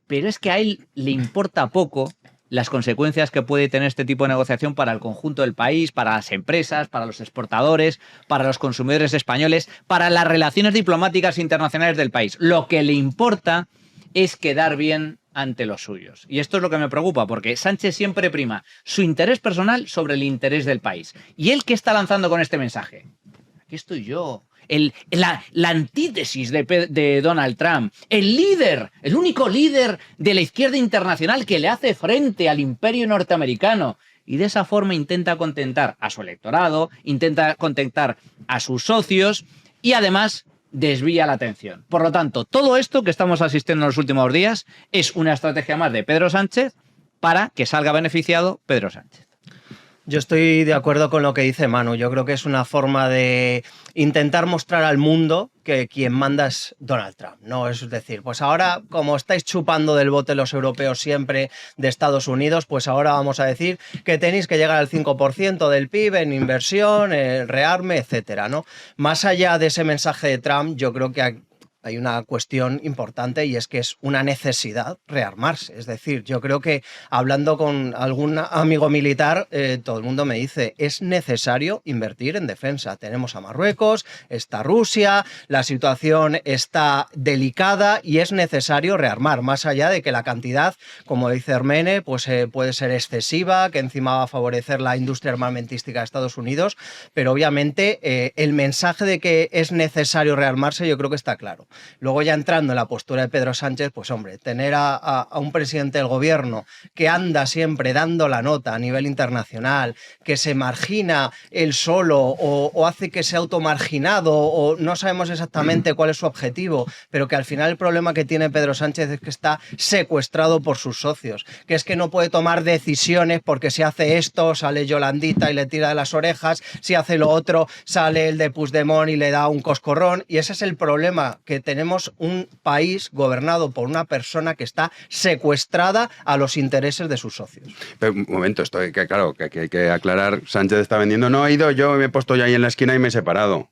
Pero es que a él le importa poco las consecuencias que puede tener este tipo de negociación para el conjunto del país, para las empresas, para los exportadores, para los consumidores españoles, para las relaciones diplomáticas internacionales del país. Lo que le importa es quedar bien ante los suyos. Y esto es lo que me preocupa, porque Sánchez siempre prima su interés personal sobre el interés del país. ¿Y él qué está lanzando con este mensaje? Aquí estoy yo. La antítesis de Donald Trump, el líder, el único líder de la izquierda internacional que le hace frente al imperio norteamericano, y de esa forma intenta contentar a su electorado, intenta contentar a sus socios y además desvía la atención. Por lo tanto, todo esto que estamos asistiendo en los últimos días es una estrategia más de Pedro Sánchez para que salga beneficiado Pedro Sánchez. Yo estoy de acuerdo con lo que dice Manu. Yo creo que es una forma de intentar mostrar al mundo que quien manda es Donald Trump, ¿no? Es decir, pues ahora, como estáis chupando del bote los europeos siempre de Estados Unidos, pues ahora vamos a decir que tenéis que llegar al 5% del PIB en inversión, rearme, etcétera, ¿no? Más allá de ese mensaje de Trump, yo creo que hay una cuestión importante y es que es una necesidad rearmarse. Es decir, yo creo que hablando con algún amigo militar, todo el mundo me dice, es necesario invertir en defensa. Tenemos a Marruecos, está Rusia, la situación está delicada y es necesario rearmar, más allá de que la cantidad, como dice Hermene, pues puede ser excesiva, que encima va a favorecer la industria armamentística de Estados Unidos, pero obviamente el mensaje de que es necesario rearmarse yo creo que está claro. Luego ya entrando en la postura de Pedro Sánchez, pues hombre, tener a un presidente del gobierno que anda siempre dando la nota a nivel internacional, que se margina él solo o hace que sea automarginado o no sabemos exactamente cuál es su objetivo, pero que al final el problema que tiene Pedro Sánchez es que está secuestrado por sus socios, que es que no puede tomar decisiones porque si hace esto sale Yolandita y le tira de las orejas, si hace lo otro sale el de Puigdemont y le da un coscorrón, y ese es el problema, que tenemos un país gobernado por una persona que está secuestrada a los intereses de sus socios. Pero un momento, esto que claro, que hay que aclarar, Sánchez está vendiendo, no he ido yo, me he puesto ya ahí en la esquina y me he separado.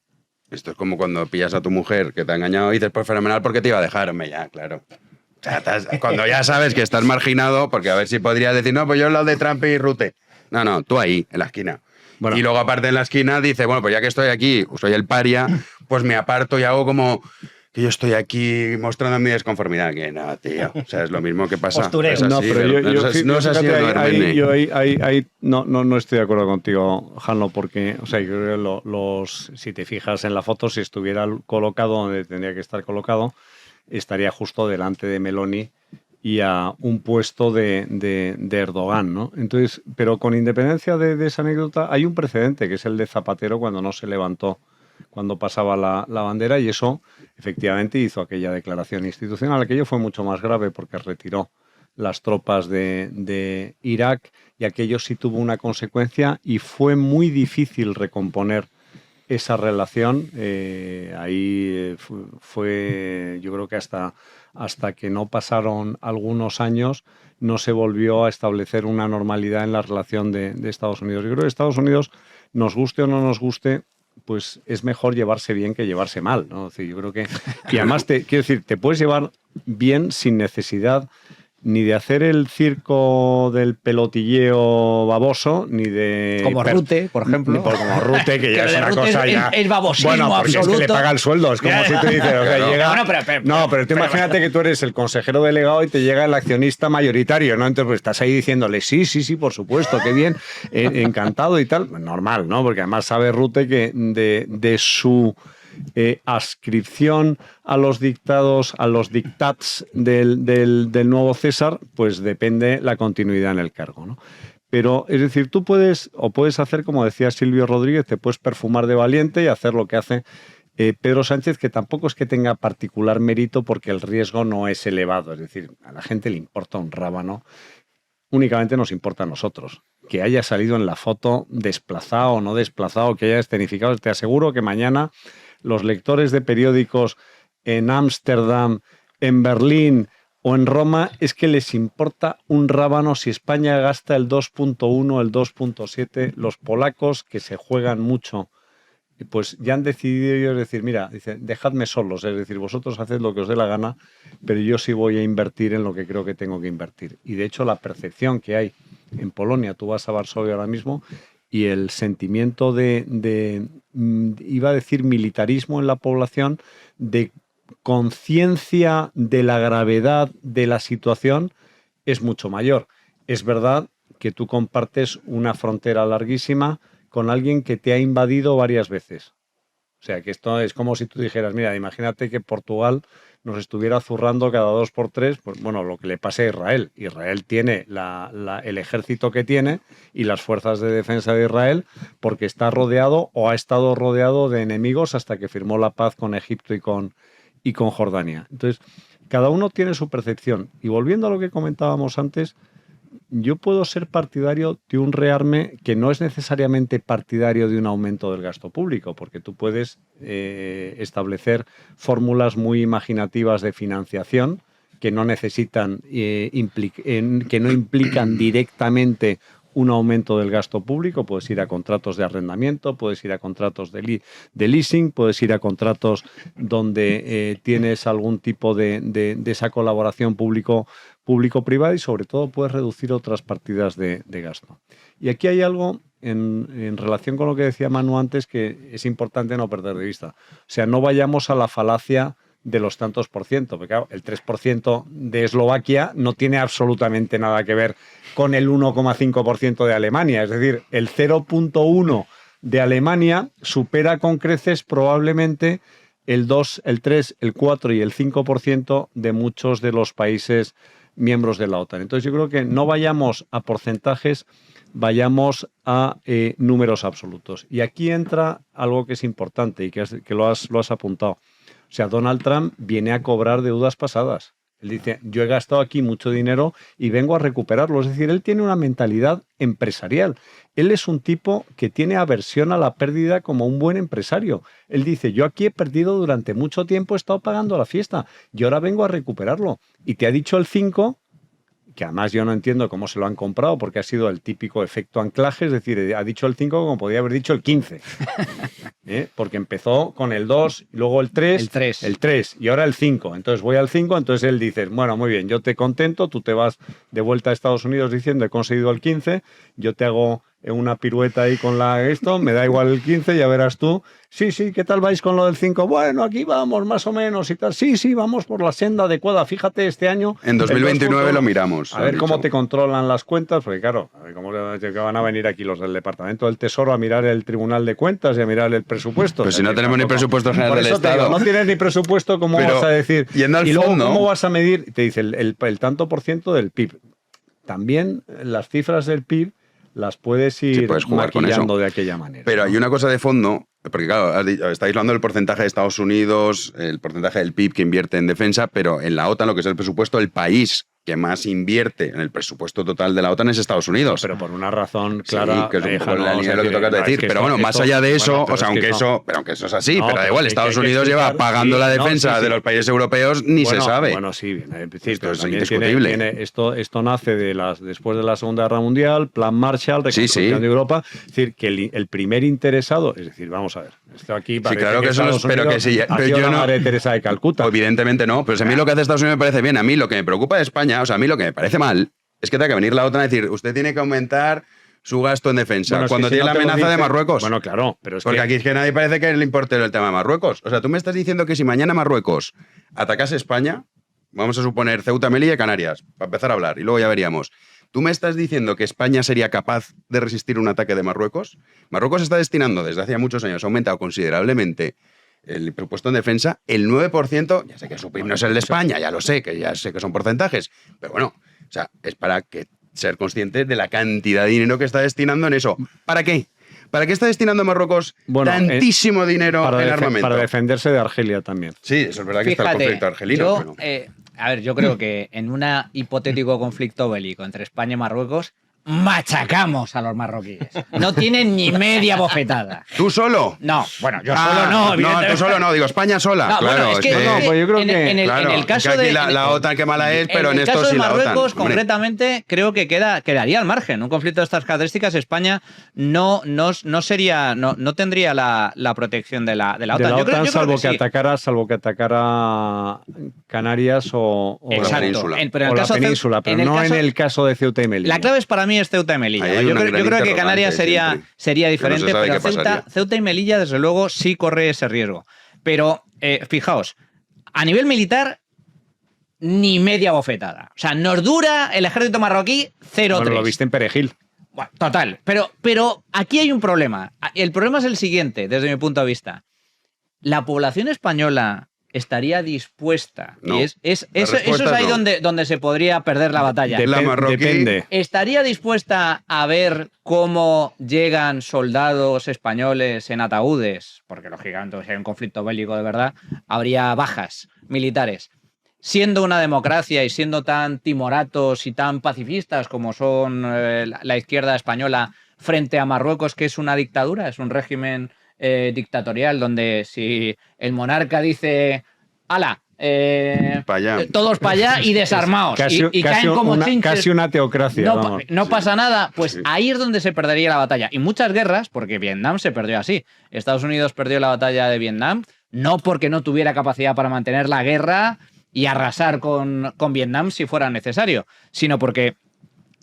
Esto es como cuando pillas a tu mujer que te ha engañado y dices, pues fenomenal, porque te iba a dejar, hombre, ya, claro. O sea, cuando ya sabes que estás marginado, porque a ver si podrías decir, no, pues yo lo de Trump y Rute. No, tú ahí, en la esquina. Bueno. Y luego aparte en la esquina dice, bueno, pues ya que estoy aquí, soy el paria, pues me aparto y hago como que yo estoy aquí mostrando mi desconformidad. Que no, tío, o sea, es lo mismo que pasa. Postureo. Es así, no, pero no es así. No estoy de acuerdo contigo, Janlo, porque, o sea, yo creo que si te fijas en la foto, si estuviera colocado donde tendría que estar colocado, estaría justo delante de Meloni y a un puesto de Erdogan, ¿no? Entonces, pero con independencia de esa anécdota, hay un precedente, que es el de Zapatero cuando no se levantó, cuando pasaba la bandera, y eso efectivamente hizo aquella declaración institucional. Aquello fue mucho más grave porque retiró las tropas de Irak, y aquello sí tuvo una consecuencia y fue muy difícil recomponer esa relación. Ahí fue, yo creo que hasta que no pasaron algunos años no se volvió a establecer una normalidad en la relación de Estados Unidos. Yo creo que Estados Unidos, nos guste o no nos guste, pues es mejor llevarse bien que llevarse mal, ¿no? Es decir, yo creo que... Y además, quiero decir, te puedes llevar bien sin necesidad ni de hacer el circo del pelotilleo baboso, ni de... Como Rute, por ejemplo. Como Rute, que ya es una Rute cosa ya... Es babosismo bueno, porque absoluto. es que le paga el sueldo. Es como si te dices, o sea, llega... pero tú imagínate que tú eres el consejero delegado y te llega el accionista mayoritario, ¿no? Entonces pues, estás ahí diciéndole, sí, por supuesto, qué bien, encantado y tal. Normal, ¿no? Porque además sabe Rute que de su... adscripción a los dictados, a los dictats del nuevo César, pues depende la continuidad en el cargo, ¿no? Pero, es decir, tú puedes hacer, como decía Silvio Rodríguez, te puedes perfumar de valiente y hacer lo que hace Pedro Sánchez, que tampoco es que tenga particular mérito porque el riesgo no es elevado. Es decir, a la gente le importa un rábano, únicamente nos importa a nosotros. Que haya salido en la foto desplazado o no desplazado, que haya escenificado, te aseguro que mañana los lectores de periódicos en Ámsterdam, en Berlín o en Roma, es que les importa un rábano si España gasta el 2.1, el 2.7. Los polacos, que se juegan mucho, pues ya han decidido ellos decir, mira, dejadme solos, es decir, vosotros haced lo que os dé la gana, pero yo sí voy a invertir en lo que creo que tengo que invertir. Y de hecho la percepción que hay en Polonia, tú vas a Varsovia ahora mismo, y el sentimiento iba a decir militarismo en la población, de conciencia de la gravedad de la situación, es mucho mayor. Es verdad que tú compartes una frontera larguísima con alguien que te ha invadido varias veces. O sea, que esto es como si tú dijeras, mira, imagínate que Portugal nos estuviera zurrando cada 2 por 3, pues bueno, lo que le pase a Israel. Israel tiene el ejército que tiene y las fuerzas de defensa de Israel porque está rodeado o ha estado rodeado de enemigos hasta que firmó la paz con Egipto y con Jordania. Entonces, cada uno tiene su percepción. Y volviendo a lo que comentábamos antes, yo puedo ser partidario de un rearme que no es necesariamente partidario de un aumento del gasto público, porque tú puedes establecer fórmulas muy imaginativas de financiación que no necesitan, que no implican directamente un aumento del gasto público. Puedes ir a contratos de arrendamiento, puedes ir a contratos de leasing, puedes ir a contratos donde tienes algún tipo de esa colaboración público-privada, y sobre todo puedes reducir otras partidas de gasto. Y aquí hay algo en relación con lo que decía Manu antes que es importante no perder de vista. O sea, no vayamos a la falacia de los tantos por ciento, porque claro, el 3% de Eslovaquia no tiene absolutamente nada que ver con el 1,5% de Alemania. Es decir, el 0,1% de Alemania supera con creces probablemente el 2, el 3, el 4 y el 5% de muchos de los países miembros de la OTAN. Entonces yo creo que no vayamos a porcentajes, vayamos a números absolutos. Y aquí entra algo que es importante y que lo has apuntado. O sea, Donald Trump viene a cobrar deudas pasadas. Él dice, yo he gastado aquí mucho dinero y vengo a recuperarlo. Es decir, él tiene una mentalidad empresarial. Él es un tipo que tiene aversión a la pérdida como un buen empresario. Él dice, yo aquí he perdido durante mucho tiempo, he estado pagando la fiesta y ahora vengo a recuperarlo. Y te ha dicho el 5, que además yo no entiendo cómo se lo han comprado porque ha sido el típico efecto anclaje, es decir, ha dicho el 5 como podría haber dicho el 15. Porque empezó con el 2, luego el 3, el 3 y ahora el 5. Entonces voy al 5, entonces él dice, bueno, muy bien, yo te contento, tú te vas de vuelta a Estados Unidos diciendo he conseguido el 15, yo te hago una pirueta ahí con esto, me da igual el 15, ya verás tú. Sí, ¿qué tal vais con lo del 5? Bueno, aquí vamos más o menos y tal. Sí, vamos por la senda adecuada. Fíjate, este año... En 2029 lo miramos. A ver cómo te controlan las cuentas, porque claro, a ver cómo van a venir aquí los del Departamento del Tesoro a mirar el Tribunal de Cuentas y a mirar el presupuesto. Pues si no tenemos ni presupuesto general del Estado. No tienes ni presupuesto, ¿cómo vas a decir? Yendo al y luego, fondo, ¿cómo vas a medir? Te dice el tanto por ciento del PIB. También las cifras del PIB las puedes ir jugar con eso de aquella manera. Pero hay una cosa de fondo, porque claro, estáis hablando del porcentaje de Estados Unidos, el porcentaje del PIB que invierte en defensa, pero en la OTAN, lo que es el presupuesto, el país que más invierte en el presupuesto total de la OTAN es Estados Unidos. Pero por una razón clara. Sí, que es un poco la línea de lo que tocas decir. Pero bueno, más allá de eso, o sea, aunque eso es así, pero da igual, Estados Unidos lleva pagando la defensa de los países europeos, ni se sabe. Bueno, sí, esto es indiscutible. Esto nace después de la Segunda Guerra Mundial, Plan Marshall, reconstrucción de Europa. Es decir, que el primer interesado, es decir, vamos a ver, esto aquí parece claro que eso no, pero que sí, pero yo no. Madre Teresa de Calcuta. Evidentemente no, pero si a mí lo que hace Estados Unidos me parece bien. A mí lo que me preocupa de España, o sea, a mí lo que me parece mal es que tenga que venir la OTAN a decir, usted tiene que aumentar su gasto en defensa. Bueno, cuando tiene la amenaza de Marruecos. Bueno, claro, pero es porque aquí es que nadie parece que le importe el tema de Marruecos. O sea, tú me estás diciendo que si mañana Marruecos atacase España, vamos a suponer Ceuta, Melilla y Canarias, para empezar a hablar, y luego ya veríamos. ¿Tú me estás diciendo que España sería capaz de resistir un ataque de Marruecos? Marruecos está destinando desde hace muchos años, ha aumentado considerablemente el presupuesto en defensa, el 9%, ya sé que su PIB no es el de España, ya sé que son porcentajes, pero bueno, o sea, es para ser consciente de la cantidad de dinero que está destinando en eso. ¿Para qué? ¿Para qué está destinando Marruecos tantísimo dinero en armamento? Para defenderse de Argelia también. Sí, eso es verdad que está el conflicto argelino. Yo creo que en un hipotético conflicto bélico entre España y Marruecos, machacamos a los marroquíes. No tienen ni media bofetada. ¿Tú solo? No, bueno, yo solo no. No, tú solo no, digo España sola. No, claro, bueno, es que yo creo que en el caso de la OTAN que mala es, pero en esto sí la OTAN. En el caso de Marruecos, concretamente, creo que quedaría al margen. Un conflicto de estas características, España no tendría la protección de la OTAN. Yo creo salvo que atacara Canarias o la península, pero no en el caso de Ceuta y Melilla. La clave es para mí es Ceuta y Melilla. Yo creo que Canarias sería diferente, pero Ceuta y Melilla, desde luego, sí corre ese riesgo. Pero fijaos, a nivel militar, ni media bofetada. O sea, nos dura el ejército marroquí 0-3. Bueno, lo viste en Perejil. Bueno, total. Pero aquí hay un problema. El problema es el siguiente, desde mi punto de vista. La población española estaría dispuesta. No, y eso es ahí donde se podría perder la batalla. Depende. ¿Estaría dispuesta a ver cómo llegan soldados españoles en ataúdes? Porque lógicamente, si hay un conflicto bélico de verdad, habría bajas militares. Siendo una democracia y siendo tan timoratos y tan pacifistas como son la izquierda española frente a Marruecos, que es una dictadura, es un régimen dictatorial donde si el monarca dice ¡hala! Todos para allá y desarmaos y caen como chinches. Casi una teocracia. No pasa nada, pues ahí es donde se perdería la batalla. Y muchas guerras, porque Vietnam se perdió así. Estados Unidos perdió la batalla de Vietnam, no porque no tuviera capacidad para mantener la guerra y arrasar con Vietnam si fuera necesario, sino porque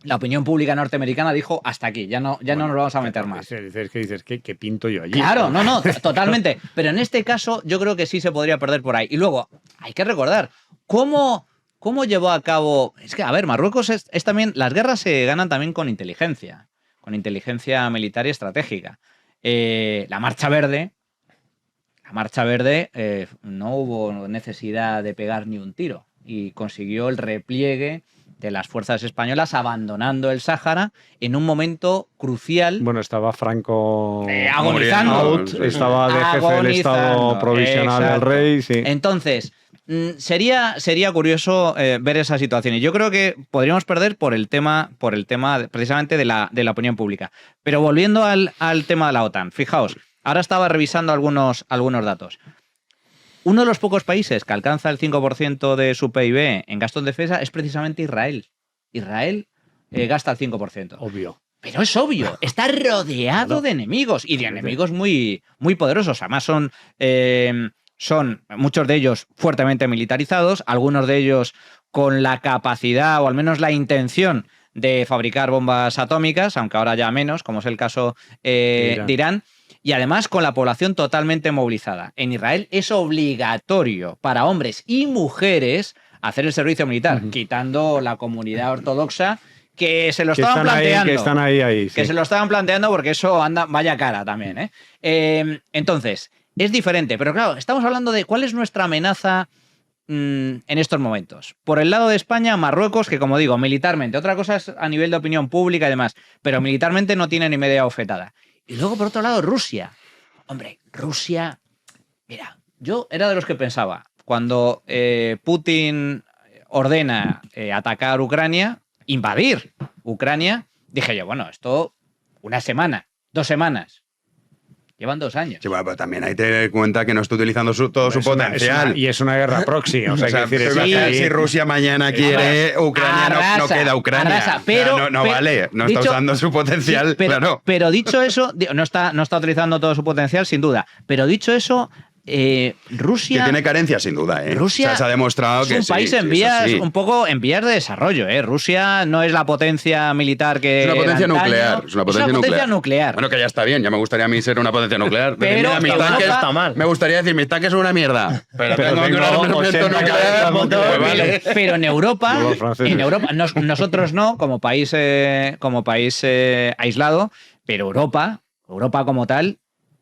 la opinión pública norteamericana dijo hasta aquí, ya no nos vamos a meter más. Dices, ¿qué pinto yo allí? Claro, no, totalmente. Pero en este caso yo creo que sí se podría perder por ahí. Y luego, hay que recordar, ¿cómo llevó a cabo? Es que, a ver, Marruecos es también, las guerras se ganan también con inteligencia militar y estratégica. La Marcha Verde la Marcha Verde no hubo necesidad de pegar ni un tiro y consiguió el repliegue de las fuerzas españolas abandonando el Sáhara en un momento crucial. Bueno, estaba Franco agonizando. Estaba de jefe del Estado provisional del rey. Sí. Entonces, sería curioso ver esa situación. Y yo creo que podríamos perder por el tema precisamente de la opinión pública. Pero volviendo al tema de la OTAN, fijaos, ahora estaba revisando algunos datos. Uno de los pocos países que alcanza el 5% de su PIB en gasto en defensa es precisamente Israel. Israel gasta el 5%. Obvio. Pero es obvio, está rodeado de enemigos y de enemigos muy, muy poderosos. Además son muchos de ellos fuertemente militarizados, algunos de ellos con la capacidad o al menos la intención de fabricar bombas atómicas, aunque ahora ya menos, como es el caso de Irán. Y además con la población totalmente movilizada. En Israel es obligatorio para hombres y mujeres hacer el servicio militar, quitando la comunidad ortodoxa que se lo estaban planteando. Que están ahí, sí. Que se lo estaban planteando porque eso anda, vaya cara también. Entonces, es diferente. Pero claro, estamos hablando de cuál es nuestra amenaza en estos momentos. Por el lado de España, Marruecos, que como digo, militarmente, otra cosa es a nivel de opinión pública y demás, pero militarmente no tiene ni media bofetada. Y luego, por otro lado, Rusia. Hombre, Rusia... Mira, yo era de los que pensaba, cuando Putin ordena atacar Ucrania, invadir Ucrania, dije yo, bueno, esto una semana, 2 semanas. Llevan 2 años. Sí, bueno, pero también hay que tener en cuenta que no está utilizando todo su potencial. Y es una guerra proxy. O sea, si Rusia mañana quiere, Ucrania no queda Ucrania. Arrasa, pero, vale, no está usando su potencial, claro. Pero dicho eso, no está utilizando todo su potencial, sin duda. Pero dicho eso, Rusia... Que tiene carencias, sin duda. Rusia se ha demostrado que es un país en vías, un poco en vías de desarrollo. Rusia no es la potencia militar que... Es una potencia nuclear. Es una potencia nuclear. Bueno, que ya está bien. Ya me gustaría a mí ser una potencia nuclear. Pero está mal. Me gustaría decir, mis tanques son una mierda. Pero tengo un armamento nuclear. Vale. Pero en Europa, nosotros no, como país aislado, pero Europa como tal,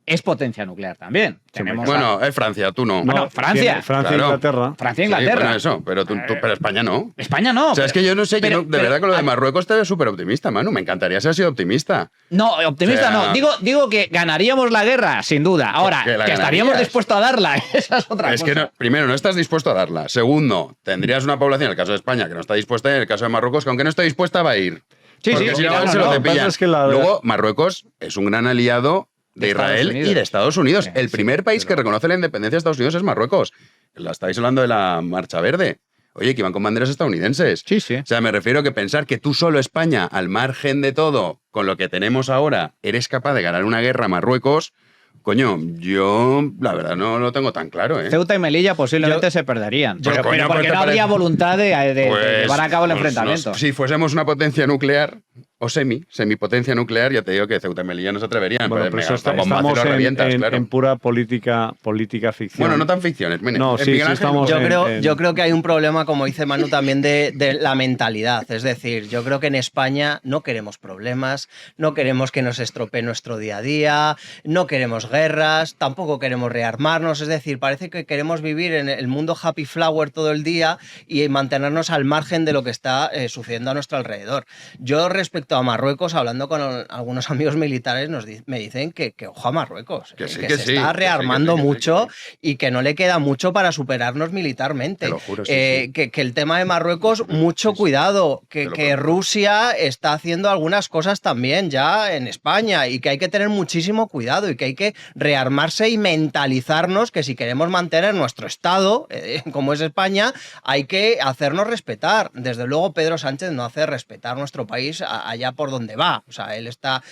es potencia nuclear también. Bueno, es Francia, tú no. Bueno, Francia. Francia e Inglaterra. Francia e Inglaterra. Sí, bueno, eso, pero España no. España no. O sea, es que yo no sé, de verdad con lo de Marruecos te ves súper optimista, Manu. Me encantaría ser así optimista. No, optimista no. Digo que ganaríamos la guerra, sin duda. Ahora, que estaríamos dispuestos a darla, esa es otra cosa. Es que primero, no estás dispuesto a darla. Segundo, tendrías una población, en el caso de España, que no está dispuesta, y en el caso de Marruecos, que aunque no esté dispuesta, va a ir. Sí, porque si no, se lo cepillan. Luego, Marruecos es un gran aliado de Israel y de Estados Unidos. El primer país que reconoce la independencia de Estados Unidos es Marruecos. Estáis hablando de la Marcha Verde. Oye, que iban con banderas estadounidenses. Sí, sí. O sea, me refiero que pensar que tú solo España, al margen de todo, con lo que tenemos ahora, eres capaz de ganar una guerra a Marruecos, coño, yo la verdad no lo tengo tan claro, ¿eh? Ceuta y Melilla posiblemente se perderían. Pero porque no habría voluntad de llevar a cabo el enfrentamiento. Si fuésemos una potencia nuclear, o semipotencia nuclear, ya te digo que Ceuta y Melilla no se atreverían. Bueno, pero eso estamos en pura política ficción. Bueno, no tan ficciones. No, sí, estamos yo creo que hay un problema, como dice Manu, también de la mentalidad. Es decir, yo creo que en España no queremos problemas, no queremos que nos estropee nuestro día a día, no queremos guerras, tampoco queremos rearmarnos. Es decir, parece que queremos vivir en el mundo happy flower todo el día y mantenernos al margen de lo que está sucediendo a nuestro alrededor. Yo, respecto a Marruecos, hablando con algunos amigos militares, me dicen que ojo a Marruecos, que se está rearmando mucho y que no le queda mucho para superarnos militarmente. Te lo juro, que el tema de Marruecos, mucho cuidado, que Rusia está haciendo algunas cosas también ya en España y que hay que tener muchísimo cuidado y que hay que rearmarse y mentalizarnos que si queremos mantener nuestro Estado, como es España, hay que hacernos respetar. Desde luego, Pedro Sánchez no hace respetar nuestro país allá por donde va. O sea, él está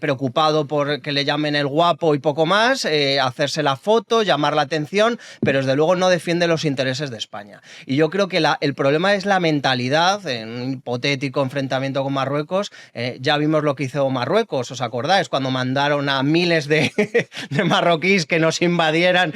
preocupado por que le llamen el guapo y poco más, hacerse la foto, llamar la atención, pero desde luego no defiende los intereses de España. Y yo creo que el problema es la mentalidad. En un hipotético enfrentamiento con Marruecos, ya vimos lo que hizo Marruecos, ¿os acordáis? Cuando mandaron a miles de marroquíes que nos invadieran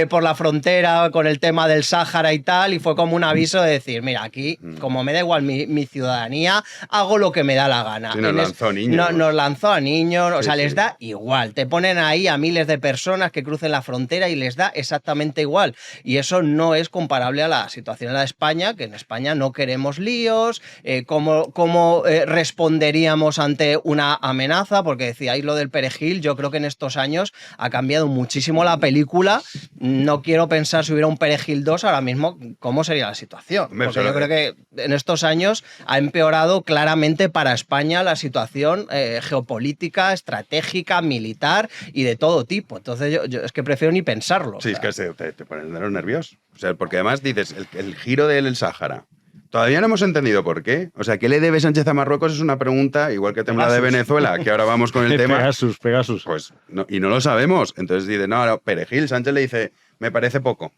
por la frontera con el tema del Sáhara y tal, y fue como un aviso de decir, mira, aquí, como me da igual mi ciudadanía, hago lo que me da la gana. Sí, nos lanzó niños. Nos lanzó a niños, o Sí, sea, les sí. da igual. Te ponen ahí a miles de personas que crucen la frontera y les da exactamente igual. Y eso no es comparable a la situación en la de España, que en España no queremos líos. ¿Cómo responderíamos ante una amenaza? Porque decíais lo del perejil, yo creo que en estos años ha cambiado muchísimo la película. No quiero pensar si hubiera un Perejil 2 ahora mismo, ¿cómo sería la situación? Hombre, Porque yo creo que en estos años ha empeorado claramente para España la situación geopolítica, estratégica, militar y de todo tipo. Entonces yo es que prefiero ni pensarlo. Sí, o sea. es que te ponen de los nervios. O sea, porque además dices, el giro del Sáhara. Todavía no hemos entendido por qué. O sea, ¿qué le debe Sánchez a Marruecos? Es una pregunta, igual que tengo la de Venezuela, que ahora vamos con el tema. Pegasus. Pues, no, y no lo sabemos. Entonces dice, no, Perejil, Sánchez le dice, me parece poco.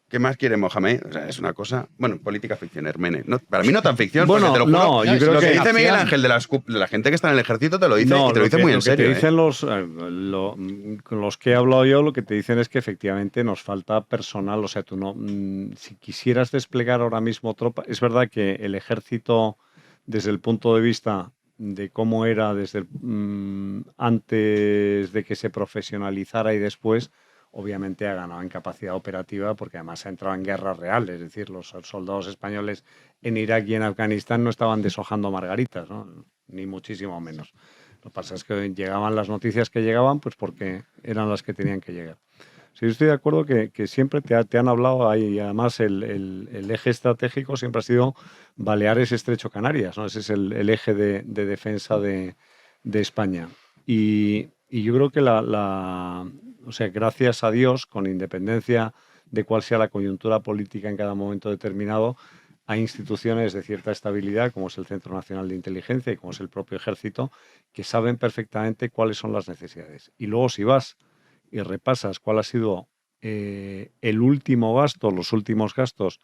¿Qué más quiere Mohamed? O sea, es una cosa... Bueno, política ficción, Hermene. No, para mí no tan ficción, Bueno, porque te lo juro. no, yo creo lo que que dice Miguel acción. Ángel de la gente que está en el ejército te lo dice, y te lo dice muy en serio. Lo que te dicen con los que he hablado yo, lo que te dicen es que efectivamente nos falta personal. O sea, tú no... si quisieras desplegar ahora mismo tropa... Es verdad que el ejército, desde el punto de vista de cómo era desde antes de que se profesionalizara y después, obviamente ha ganado en capacidad operativa porque además ha entrado en guerras reales. Es decir, los soldados españoles en Irak y en Afganistán no estaban deshojando margaritas, ¿no? Ni muchísimo menos. Lo que pasa es que llegaban las noticias que llegaban pues porque eran las que tenían que llegar. Sí, yo estoy de acuerdo que siempre te han hablado ahí, y además el eje estratégico siempre ha sido Baleares, Estrecho, Canarias, ¿no? Ese es el eje de defensa de España. Y yo creo que o sea, gracias a Dios, con independencia de cuál sea la coyuntura política en cada momento determinado, hay instituciones de cierta estabilidad, como es el Centro Nacional de Inteligencia y como es el propio Ejército, que saben perfectamente cuáles son las necesidades. Y luego si vas y repasas cuál ha sido el último gasto, los últimos gastos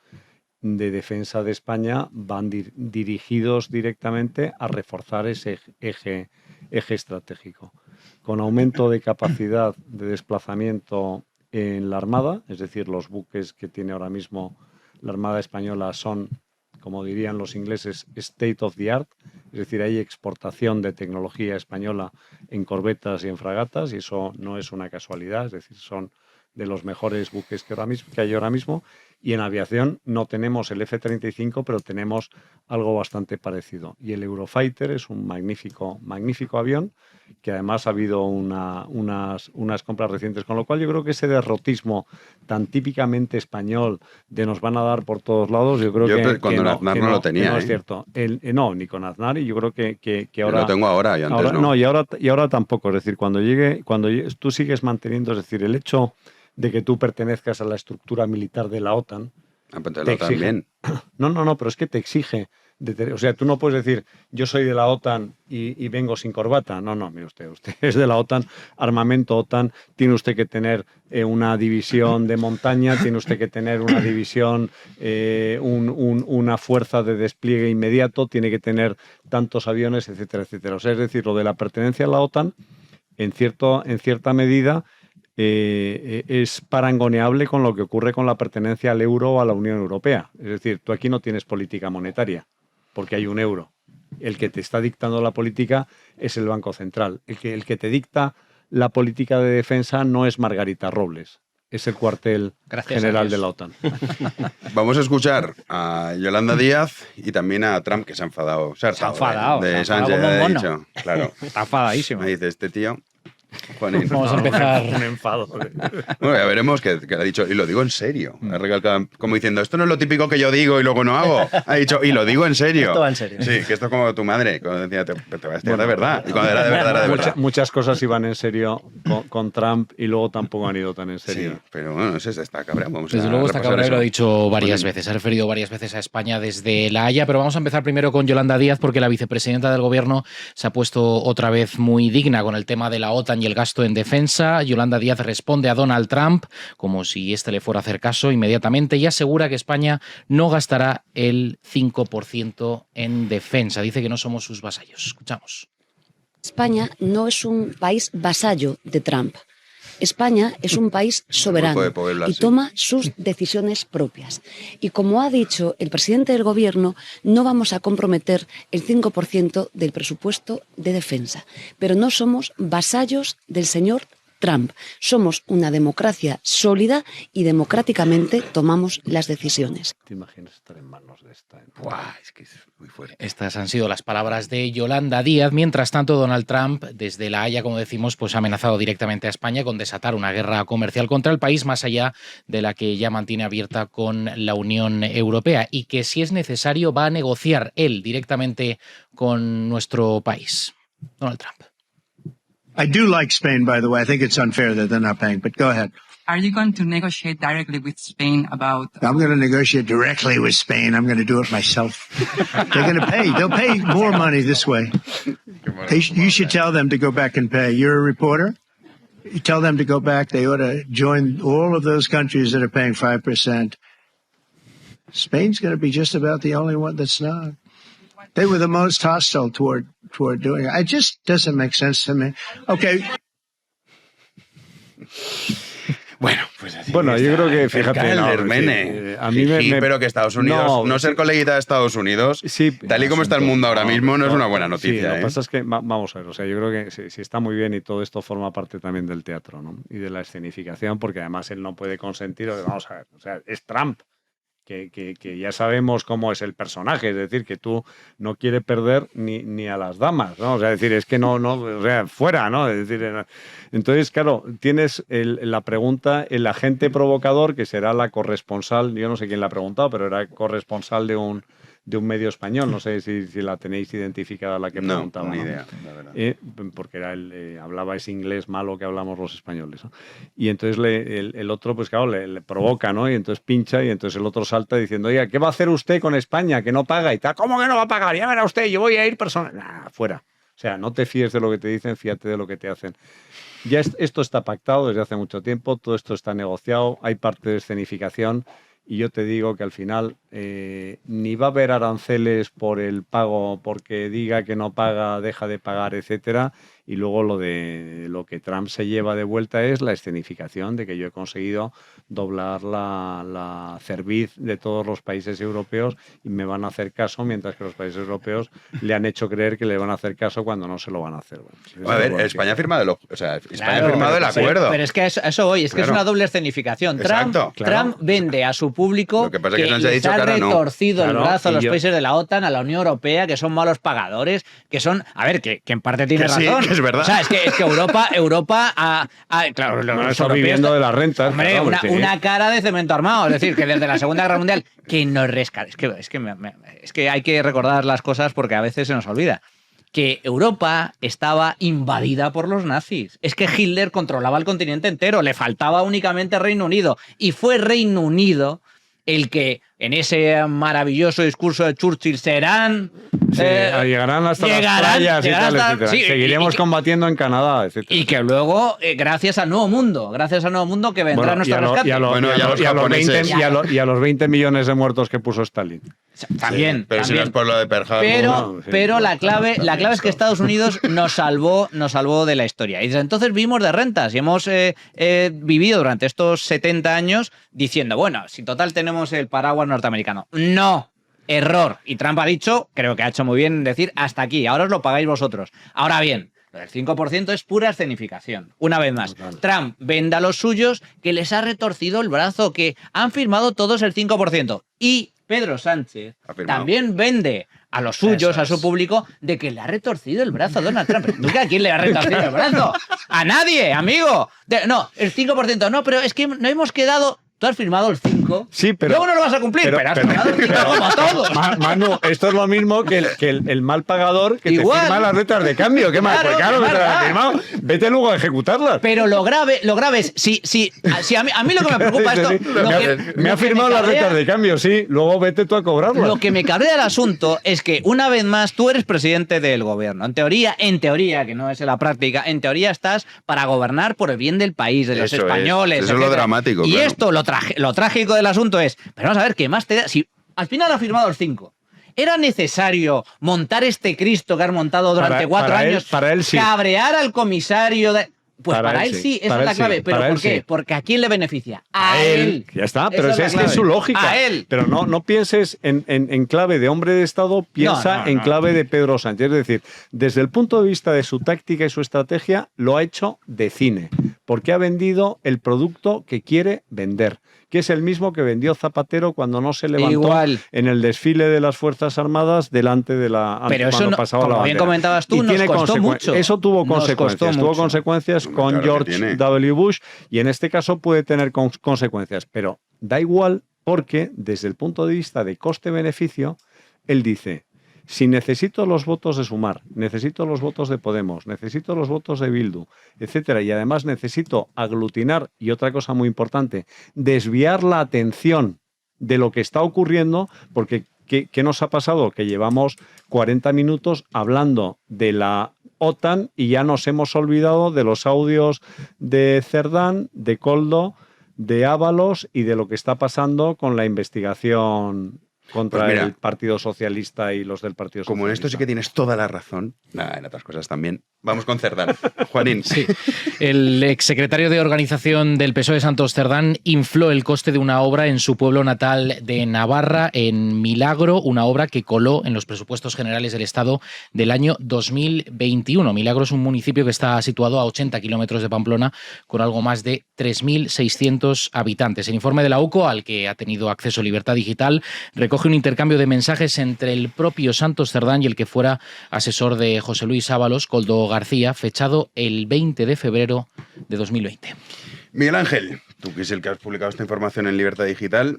de defensa de España, van dirigidos directamente a reforzar ese eje estratégico, con aumento de capacidad de desplazamiento en la Armada, es decir, los buques que tiene ahora mismo la Armada Española son, como dirían los ingleses, state of the art, es decir, hay exportación de tecnología española en corbetas y en fragatas, y eso no es una casualidad, es decir, son de los mejores buques que hay ahora mismo. Y en aviación no tenemos el F-35, pero tenemos algo bastante parecido. Y el Eurofighter es un magnífico avión, que además ha habido unas compras recientes. Con lo cual yo creo que ese derrotismo tan típicamente español de nos van a dar por todos lados, yo creo que cuando Aznar no lo tenía. No es cierto. No, ni con Aznar, y yo creo que ahora... Lo tengo ahora y antes no. Y ahora tampoco. Es decir, cuando tú sigues manteniendo, es decir, el hecho de que tú pertenezcas a la estructura militar de la OTAN. Te exige. No, pero es que te exige. O sea, tú no puedes decir, yo soy de la OTAN y vengo sin corbata. No, mire usted es de la OTAN, armamento OTAN, tiene usted que tener una división de montaña, tiene usted que tener una división, una fuerza de despliegue inmediato, tiene que tener tantos aviones, etcétera, etcétera. O sea, es decir, lo de la pertenencia a la OTAN, en cierta medida, es parangoneable con lo que ocurre con la pertenencia al euro o a la Unión Europea. Es decir, tú aquí no tienes política monetaria, porque hay un euro. El que te está dictando la política es el Banco Central. El que te dicta la política de defensa no es Margarita Robles, es el cuartel general de la OTAN. Vamos a escuchar a Yolanda Díaz y también a Trump, que se ha enfadado. Se ha enfadado de Sánchez, ha dicho. Claro. Está enfadadísimo. Me dice, este tío... Juanín. Vamos a empezar. Un enfado. Bueno, ya veremos que ha dicho, y lo digo en serio. Ha recalcado, como diciendo, esto no es lo típico que yo digo y luego no hago. Ha dicho, y lo digo en serio. Esto va en serio. Sí, que esto es como tu madre, cuando decía, te va a estudiar de verdad. Y cuando era de verdad, era de verdad. Muchas cosas iban en serio con Trump y luego tampoco han ido tan en serio. Sí, pero bueno, está cabreado. Desde luego está cabreado, lo ha dicho varias veces. Se ha referido varias veces a España desde La Haya, pero vamos a empezar primero con Yolanda Díaz, porque la vicepresidenta del Gobierno se ha puesto otra vez muy digna con el tema de la OTAN y el gasto en defensa. Yolanda Díaz responde a Donald Trump como si éste le fuera a hacer caso inmediatamente y asegura que España no gastará el 5% en defensa. Dice que no somos sus vasallos. Escuchamos. España no es un país vasallo de Trump. España es un país soberano y toma sus decisiones propias. Y como ha dicho el presidente del Gobierno, no vamos a comprometer el 5% del presupuesto de defensa. Pero no somos vasallos del señor Trump. Somos una democracia sólida y democráticamente tomamos las decisiones. ¿Te imaginas estar en manos de esta? Es que es muy fuerte. Estas han sido las palabras de Yolanda Díaz. Mientras tanto, Donald Trump, desde La Haya, como decimos, pues ha amenazado directamente a España con desatar una guerra comercial contra el país, más allá de la que ya mantiene abierta con la Unión Europea, y que, si es necesario, va a negociar él directamente con nuestro país. Donald Trump. I do like Spain, by the way. I think it's unfair that they're not paying, but go ahead. Are you going to negotiate directly with Spain about... I'm going to negotiate directly with Spain. I'm going to do it myself. They're going to pay. They'll pay more money this way. You should tell them to go back and pay. You're a reporter. You tell them to go back. They ought to join all of those countries that are paying 5%. Spain's going to be just about the only one that's not. They were the most hostile toward doing it. It just doesn't make sense to me. Okay. Bueno, pues así. Bueno, yo creo que, fíjate, a mí pero que Estados Unidos, no ser coleguita de Estados Unidos, sí, tal y como está el mundo ahora mismo, no es una buena noticia. Sí, lo que pasa es que, vamos a ver, o sea, yo creo que sí está muy bien, y todo esto forma parte también del teatro, ¿no? Y de la escenificación, porque además él no puede consentir, vamos a ver, o sea, es Trump. Que ya sabemos cómo es el personaje, es decir, que tú no quieres perder ni a las damas, ¿no? O sea, es decir, es que no, o sea, fuera, ¿no? Es decir, entonces, claro, tienes la pregunta, el agente provocador, que será la corresponsal, yo no sé quién la ha preguntado, pero era corresponsal de un medio español, no sé si la tenéis identificada la que preguntaba. No, ni idea, la verdad. Porque era hablaba ese inglés malo que hablamos los españoles, ¿no? Y entonces el otro, pues claro, le provoca, ¿no? Y entonces pincha, y entonces el otro salta diciendo, oiga, ¿qué va a hacer usted con España, que no paga? Y tal, ¿cómo que no va a pagar? Ya verá usted, yo voy a ir personal. Fuera. O sea, no te fíes de lo que te dicen, fíjate de lo que te hacen. Ya esto está pactado desde hace mucho tiempo, todo esto está negociado, hay parte de escenificación. Y yo te digo que al final ni va a haber aranceles por el pago, porque diga que no paga, deja de pagar, etcétera. Y luego lo que Trump se lleva de vuelta es la escenificación de que yo he conseguido doblar la cerviz de todos los países europeos y me van a hacer caso, mientras que los países europeos le han hecho creer que le van a hacer caso cuando no se lo van a hacer. Bueno, a ver, España ha firmado el acuerdo. Pero es que a eso voy, es que es una doble escenificación. Trump vende a su público que les ha retorcido el brazo a los países de la OTAN, a la Unión Europea, que son malos pagadores, que son, a ver, que en parte tiene razón. Es verdad. O sea, es que Europa claro, no está viviendo de las rentas. Hombre, una cara de cemento armado. Es decir, que desde la Segunda Guerra Mundial, que nos rescata. Es que hay que recordar las cosas porque a veces se nos olvida. Que Europa estaba invadida por los nazis. Es que Hitler controlaba el continente entero. Le faltaba únicamente Reino Unido. Y fue Reino Unido el que, en ese maravilloso discurso de Churchill, llegarán hasta las playas y tal, etcétera. Sí, seguiremos combatiendo en Canadá, etcétera. Y que luego, gracias al Nuevo Mundo, que vendrá nuestro rescate. Y a los 20 millones de muertos que puso Stalin. También. Pero si no es por lo de Pearl Harbor. Pero la clave es que Estados Unidos nos salvó de la historia. Y desde entonces vivimos de rentas y hemos vivido durante estos 70 años diciendo, bueno, si total tenemos el paraguas norteamericano. No. Error. Y Trump ha dicho, creo que ha hecho muy bien en decir, hasta aquí, ahora os lo pagáis vosotros. Ahora bien, lo del 5% es pura escenificación. Una vez más, Trump vende a los suyos que les ha retorcido el brazo, que han firmado todos el 5%. Y Pedro Sánchez también vende a los suyos, a su público, de que le ha retorcido el brazo a Donald Trump. ¿A quién le ha retorcido el brazo? ¡A nadie, amigo! No, el 5%. No, pero es que no hemos quedado... Tú has firmado el 5, sí, pero luego no lo vas a cumplir, pero has firmado el 5 como todos. Manu, esto es lo mismo que el mal pagador que te firma las letras de cambio. ¿Qué más? Pues claro, te las has firmado, vete luego a ejecutarlas. Pero lo grave es, si a mí lo que me preocupa esto... Me ha firmado las letras de cambio, sí, luego vete tú a cobrarlas. Lo que me cabrea el asunto es que, una vez más, tú eres presidente del gobierno. En teoría, que no es en la práctica, en teoría estás para gobernar por el bien del país, de los españoles. Eso es lo dramático. Y esto, lo trágico del asunto es, pero vamos a ver, ¿qué más te da? Si al final ha firmado el 5, ¿era necesario montar este Cristo que has montado durante 4 años? Para él sí. Cabrear al comisario Pues para él sí, esa es la clave. ¿Pero por qué? Porque ¿a quién le beneficia? A él. Ya está, pero es que es su lógica. A él. Pero no pienses en clave de hombre de Estado, piensa en clave de Pedro Sánchez. Es decir, desde el punto de vista de su táctica y su estrategia, lo ha hecho de cine. Porque ha vendido el producto que quiere vender, que es el mismo que vendió Zapatero cuando no se levantó en el desfile de las Fuerzas Armadas delante de la... Pero eso, como bien comentabas tú, nos costó mucho. Eso tuvo consecuencias. Tuvo consecuencias con George W. Bush y en este caso puede tener consecuencias. Pero da igual porque desde el punto de vista de coste-beneficio, él dice... Si necesito los votos de Sumar, necesito los votos de Podemos, necesito los votos de Bildu, etcétera, y además necesito aglutinar, y otra cosa muy importante, desviar la atención de lo que está ocurriendo, porque ¿qué nos ha pasado? Que llevamos 40 minutos hablando de la OTAN y ya nos hemos olvidado de los audios de Cerdán, de Koldo, de Ábalos y de lo que está pasando con la investigación contra el Partido Socialista y los del Partido Socialista. Como en esto sí que tienes toda la razón, en otras cosas también. Vamos con Cerdán. Juanín. Sí. El exsecretario de Organización del PSOE, Santos Cerdán, infló el coste de una obra en su pueblo natal de Navarra, en Milagro, una obra que coló en los presupuestos generales del Estado del año 2021. Milagro es un municipio que está situado a 80 kilómetros de Pamplona, con algo más de 3.600 habitantes. El informe de la UCO, al que ha tenido acceso Libertad Digital, recoge un intercambio de mensajes entre el propio Santos Cerdán y el que fuera asesor de José Luis Ábalos, Koldo García, fechado el 20 de febrero de 2020. Miguel Ángel, tú que es el que has publicado esta información en Libertad Digital,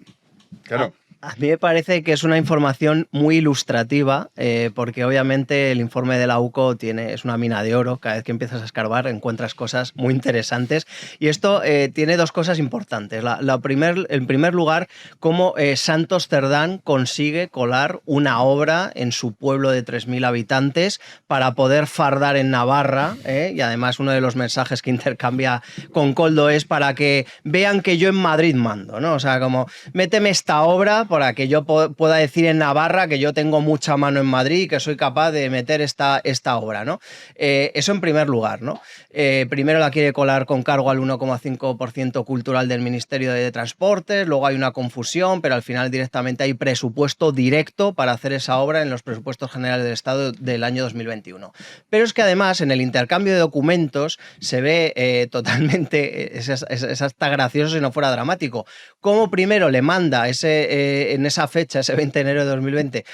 claro. A mí me parece que es una información muy ilustrativa, porque obviamente el informe de la UCO es una mina de oro. Cada vez que empiezas a escarbar encuentras cosas muy interesantes. Y esto tiene dos cosas importantes. En primer lugar, cómo Santos Cerdán consigue colar una obra en su pueblo de 3.000 habitantes para poder fardar en Navarra. Y además uno de los mensajes que intercambia con Koldo es para que vean que yo en Madrid mando, ¿no? O sea, como méteme esta obra para que yo pueda decir en Navarra que yo tengo mucha mano en Madrid y que soy capaz de meter esta obra, ¿no? Eso en primer lugar, ¿no? Primero la quiere colar con cargo al 1,5% cultural del Ministerio de Transportes, luego hay una confusión, pero al final directamente hay presupuesto directo para hacer esa obra en los presupuestos generales del Estado del año 2021. Pero es que además en el intercambio de documentos se ve totalmente, es hasta gracioso si no fuera dramático, cómo primero le manda en esa fecha, ese 20 de enero de 2020,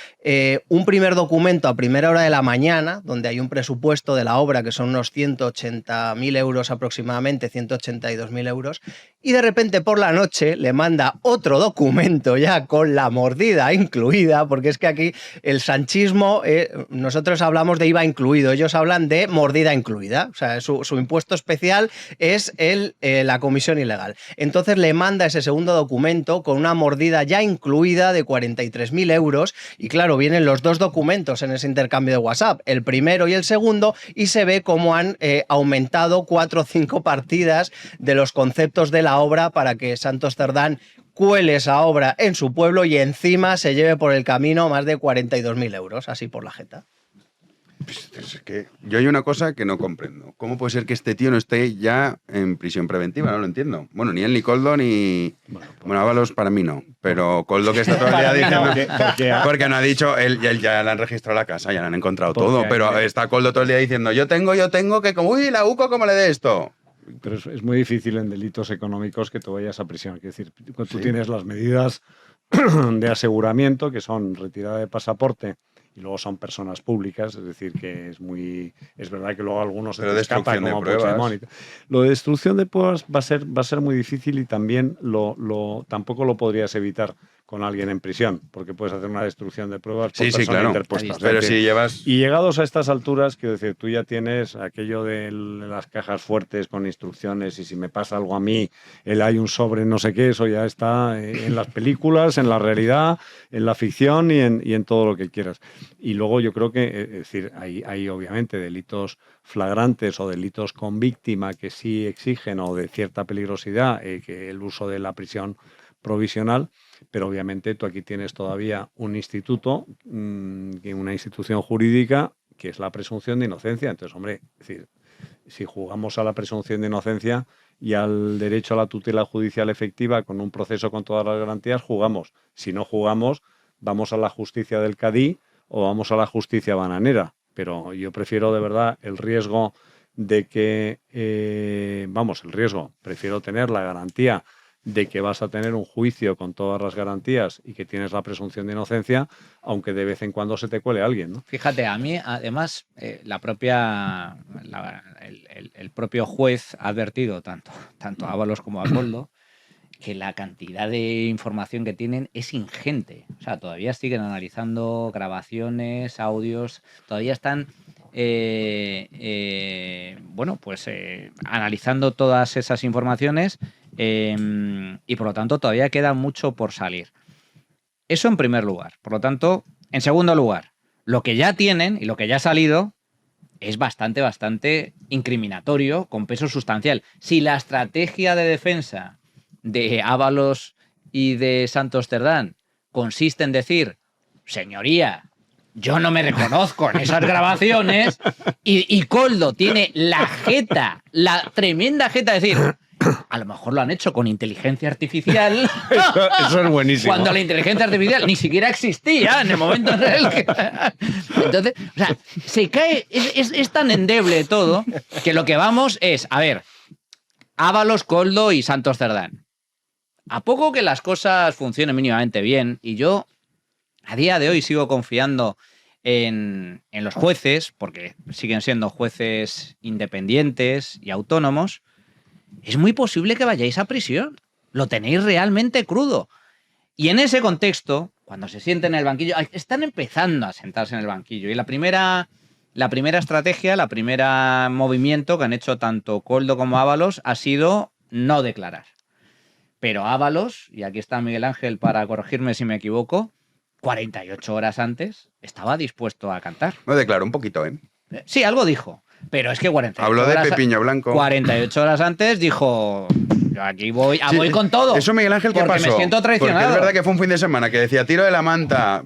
un primer documento a primera hora de la mañana, donde hay un presupuesto de la obra que son unos 180.000 euros aproximadamente, 182.000 euros, y de repente por la noche le manda otro documento ya con la mordida incluida, porque es que aquí el sanchismo, nosotros hablamos de IVA incluido, ellos hablan de mordida incluida, o sea, su impuesto especial es la comisión ilegal. Entonces le manda ese segundo documento con una mordida ya incluida de 43.000 euros y claro, vienen los dos documentos en ese intercambio de WhatsApp, el primero y el segundo, y se ve cómo han aumentado 4 o 5 partidas de los conceptos de la obra para que Santos Cerdán cuele esa obra en su pueblo y encima se lleve por el camino más de 42.000 euros, así por la jeta. Pues es que yo hay una cosa que no comprendo. ¿Cómo puede ser que este tío no esté ya en prisión preventiva? No lo entiendo. Bueno, ni él, ni Koldo, ni... Bueno, Ábalos para mí no. Pero Koldo que está todo el día diciendo... Porque no ha dicho... Él ya le han registrado la casa, ya le han encontrado todo. Pero está Koldo todo el día diciendo yo tengo que... Uy, la UCO, ¿cómo le dé esto? Pero es muy difícil en delitos económicos que tú vayas a prisión. Es decir, tú tienes las medidas de aseguramiento, que son retirada de pasaporte, y luego son personas públicas, es decir, que es verdad que luego algunos se te escapan como Puigdemont. Lo de destrucción de pruebas va a ser muy difícil y también tampoco lo podrías evitar con alguien en prisión, porque puedes hacer una destrucción de pruebas por persona interpuesta. Pero si llevas... Y llegados a estas alturas, quiero decir, tú ya tienes aquello de las cajas fuertes con instrucciones y si me pasa algo a mí, hay un sobre no sé qué, eso ya está en las películas, en la realidad, en la ficción y en todo lo que quieras. Y luego yo creo que, es decir, hay obviamente delitos flagrantes o delitos con víctima que sí exigen o de cierta peligrosidad que el uso de la prisión provisional, pero obviamente tú aquí tienes todavía un instituto, una institución jurídica que es la presunción de inocencia. Entonces, hombre, es decir, si jugamos a la presunción de inocencia y al derecho a la tutela judicial efectiva con un proceso con todas las garantías, jugamos. Si no jugamos, vamos a la justicia del Cadí o vamos a la justicia bananera. Pero yo prefiero de verdad el riesgo de que, prefiero tener la garantía de que vas a tener un juicio con todas las garantías y que tienes la presunción de inocencia, aunque de vez en cuando se te cuele alguien, ¿no? Fíjate, a mí, además, el propio juez ha advertido, tanto a Ábalos como a Koldo, que la cantidad de información que tienen es ingente. O sea, todavía siguen analizando grabaciones, audios, todavía están analizando todas esas informaciones y por lo tanto todavía queda mucho por salir. Eso en primer lugar. Por lo tanto, en segundo lugar, lo que ya tienen y lo que ya ha salido es bastante incriminatorio, con peso sustancial. Si la estrategia de defensa de Ábalos y de Santos Cerdán consiste en decir, señoría, yo no me reconozco en esas grabaciones, y Koldo tiene la tremenda jeta de decir, a lo mejor lo han hecho con inteligencia artificial. Eso es buenísimo. Cuando la inteligencia artificial ni siquiera existía en el momento en el que... Entonces, o sea, se cae, es tan endeble todo que lo que vamos es, a ver, Ábalos, Koldo y Santos Cerdán. A poco que las cosas funcionen mínimamente bien, y yo a día de hoy sigo confiando en los jueces, porque siguen siendo jueces independientes y autónomos, es muy posible que vayáis a prisión. Lo tenéis realmente crudo. Y en ese contexto, cuando se sienten en el banquillo, están empezando a sentarse en el banquillo. Y la primera estrategia, la primera movimiento que han hecho tanto Koldo como Ábalos ha sido no declarar. Pero Ábalos, y aquí está Miguel Ángel para corregirme si me equivoco, 48 horas antes estaba dispuesto a cantar. No declaró un poquito, ¿eh? Sí, algo dijo. Pero es que 48 Habló de horas, Pepiño Blanco. 48 horas antes dijo, yo aquí voy con todo. Eso, Miguel Ángel, ¿qué pasó? Porque me siento traicionado. Porque es verdad que fue un fin de semana que decía tiro de la manta,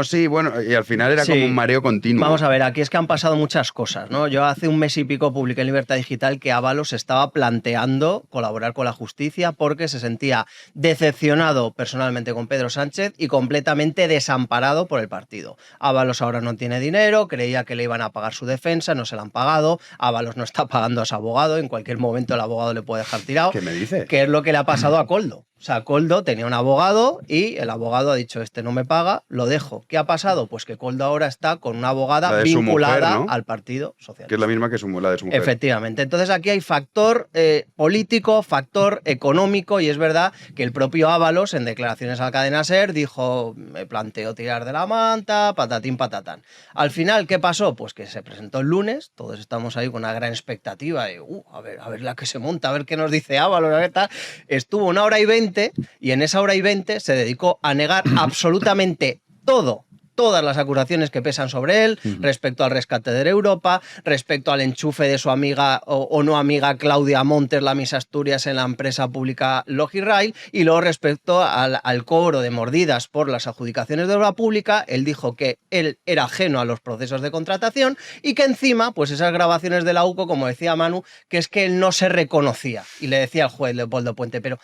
sí, y al final era como un mareo continuo. Vamos a ver, aquí es que han pasado muchas cosas, ¿no? Yo hace un mes y pico publiqué en Libertad Digital que Ábalos estaba planteando colaborar con la justicia porque se sentía decepcionado personalmente con Pedro Sánchez y completamente desamparado por el partido. Ábalos ahora no tiene dinero, creía que le iban a pagar su defensa, no se la han pagado, Ábalos no está pagando a su abogado, en cualquier momento el abogado le puede dejar tirado. ¿Qué me dice? Que es lo que le ha pasado a Koldo. O sea, Koldo tenía un abogado y el abogado ha dicho, este no me paga, lo dejo. ¿Qué ha pasado? Pues que Koldo ahora está con una abogada vinculada mujer, ¿no? Al Partido Socialista. Que es la misma que la de su mujer. Efectivamente. Entonces aquí hay factor político, factor económico, y es verdad que el propio Ábalos en declaraciones a la cadena SER dijo, me planteo tirar de la manta, patatín, patatán. Al final, ¿qué pasó? Pues que se presentó el lunes, todos estamos ahí con una gran expectativa de, a ver la que se monta, a ver qué nos dice Ábalos, a ver tal. Estuvo 1 hora y 20 y en esa 1 hora y 20 se dedicó a negar absolutamente todas las acusaciones que pesan sobre él respecto al rescate de Europa, respecto al enchufe de su amiga o no amiga Claudia Montes, la Miss Asturias, en la empresa pública Logirail, y luego respecto al cobro de mordidas por las adjudicaciones de obra pública. Él dijo que él era ajeno a los procesos de contratación y que encima, pues esas grabaciones de la UCO, como decía Manu, que es que él no se reconocía. Y le decía al juez Leopoldo Puente, pero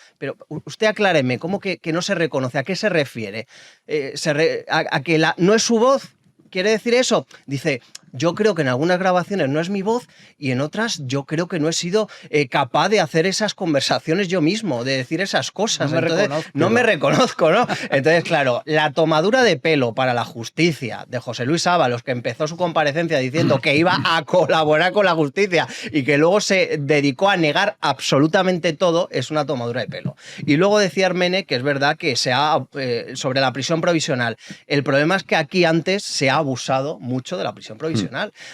usted acláreme, ¿cómo que no se reconoce? ¿A qué se refiere? ¿A que no es su voz? ¿Quiere decir eso? Dice, yo creo que en algunas grabaciones no es mi voz y en otras yo creo que no he sido capaz de hacer esas conversaciones yo mismo, de decir esas cosas. No me reconozco, ¿no? Entonces, claro, la tomadura de pelo para la justicia de José Luis Ábalos, que empezó su comparecencia diciendo que iba a colaborar con la justicia y que luego se dedicó a negar absolutamente todo, es una tomadura de pelo. Y luego decía Armene que es verdad que sobre la prisión provisional. El problema es que aquí antes se ha abusado mucho de la prisión provisional.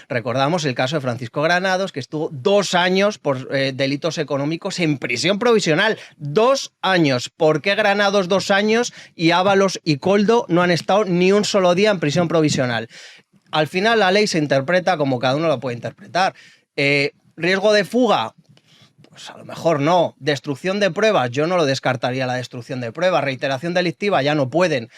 Recordamos el caso de Francisco Granados, que estuvo 2 años por delitos económicos en prisión provisional. 2 años. ¿Por qué Granados 2 años y Ábalos y Koldo no han estado ni un solo día en prisión provisional? Al final la ley se interpreta como cada uno la puede interpretar. ¿Riesgo de fuga? Pues a lo mejor no. ¿Destrucción de pruebas? Yo no lo descartaría, la destrucción de pruebas. ¿Reiteración delictiva? Ya no pueden.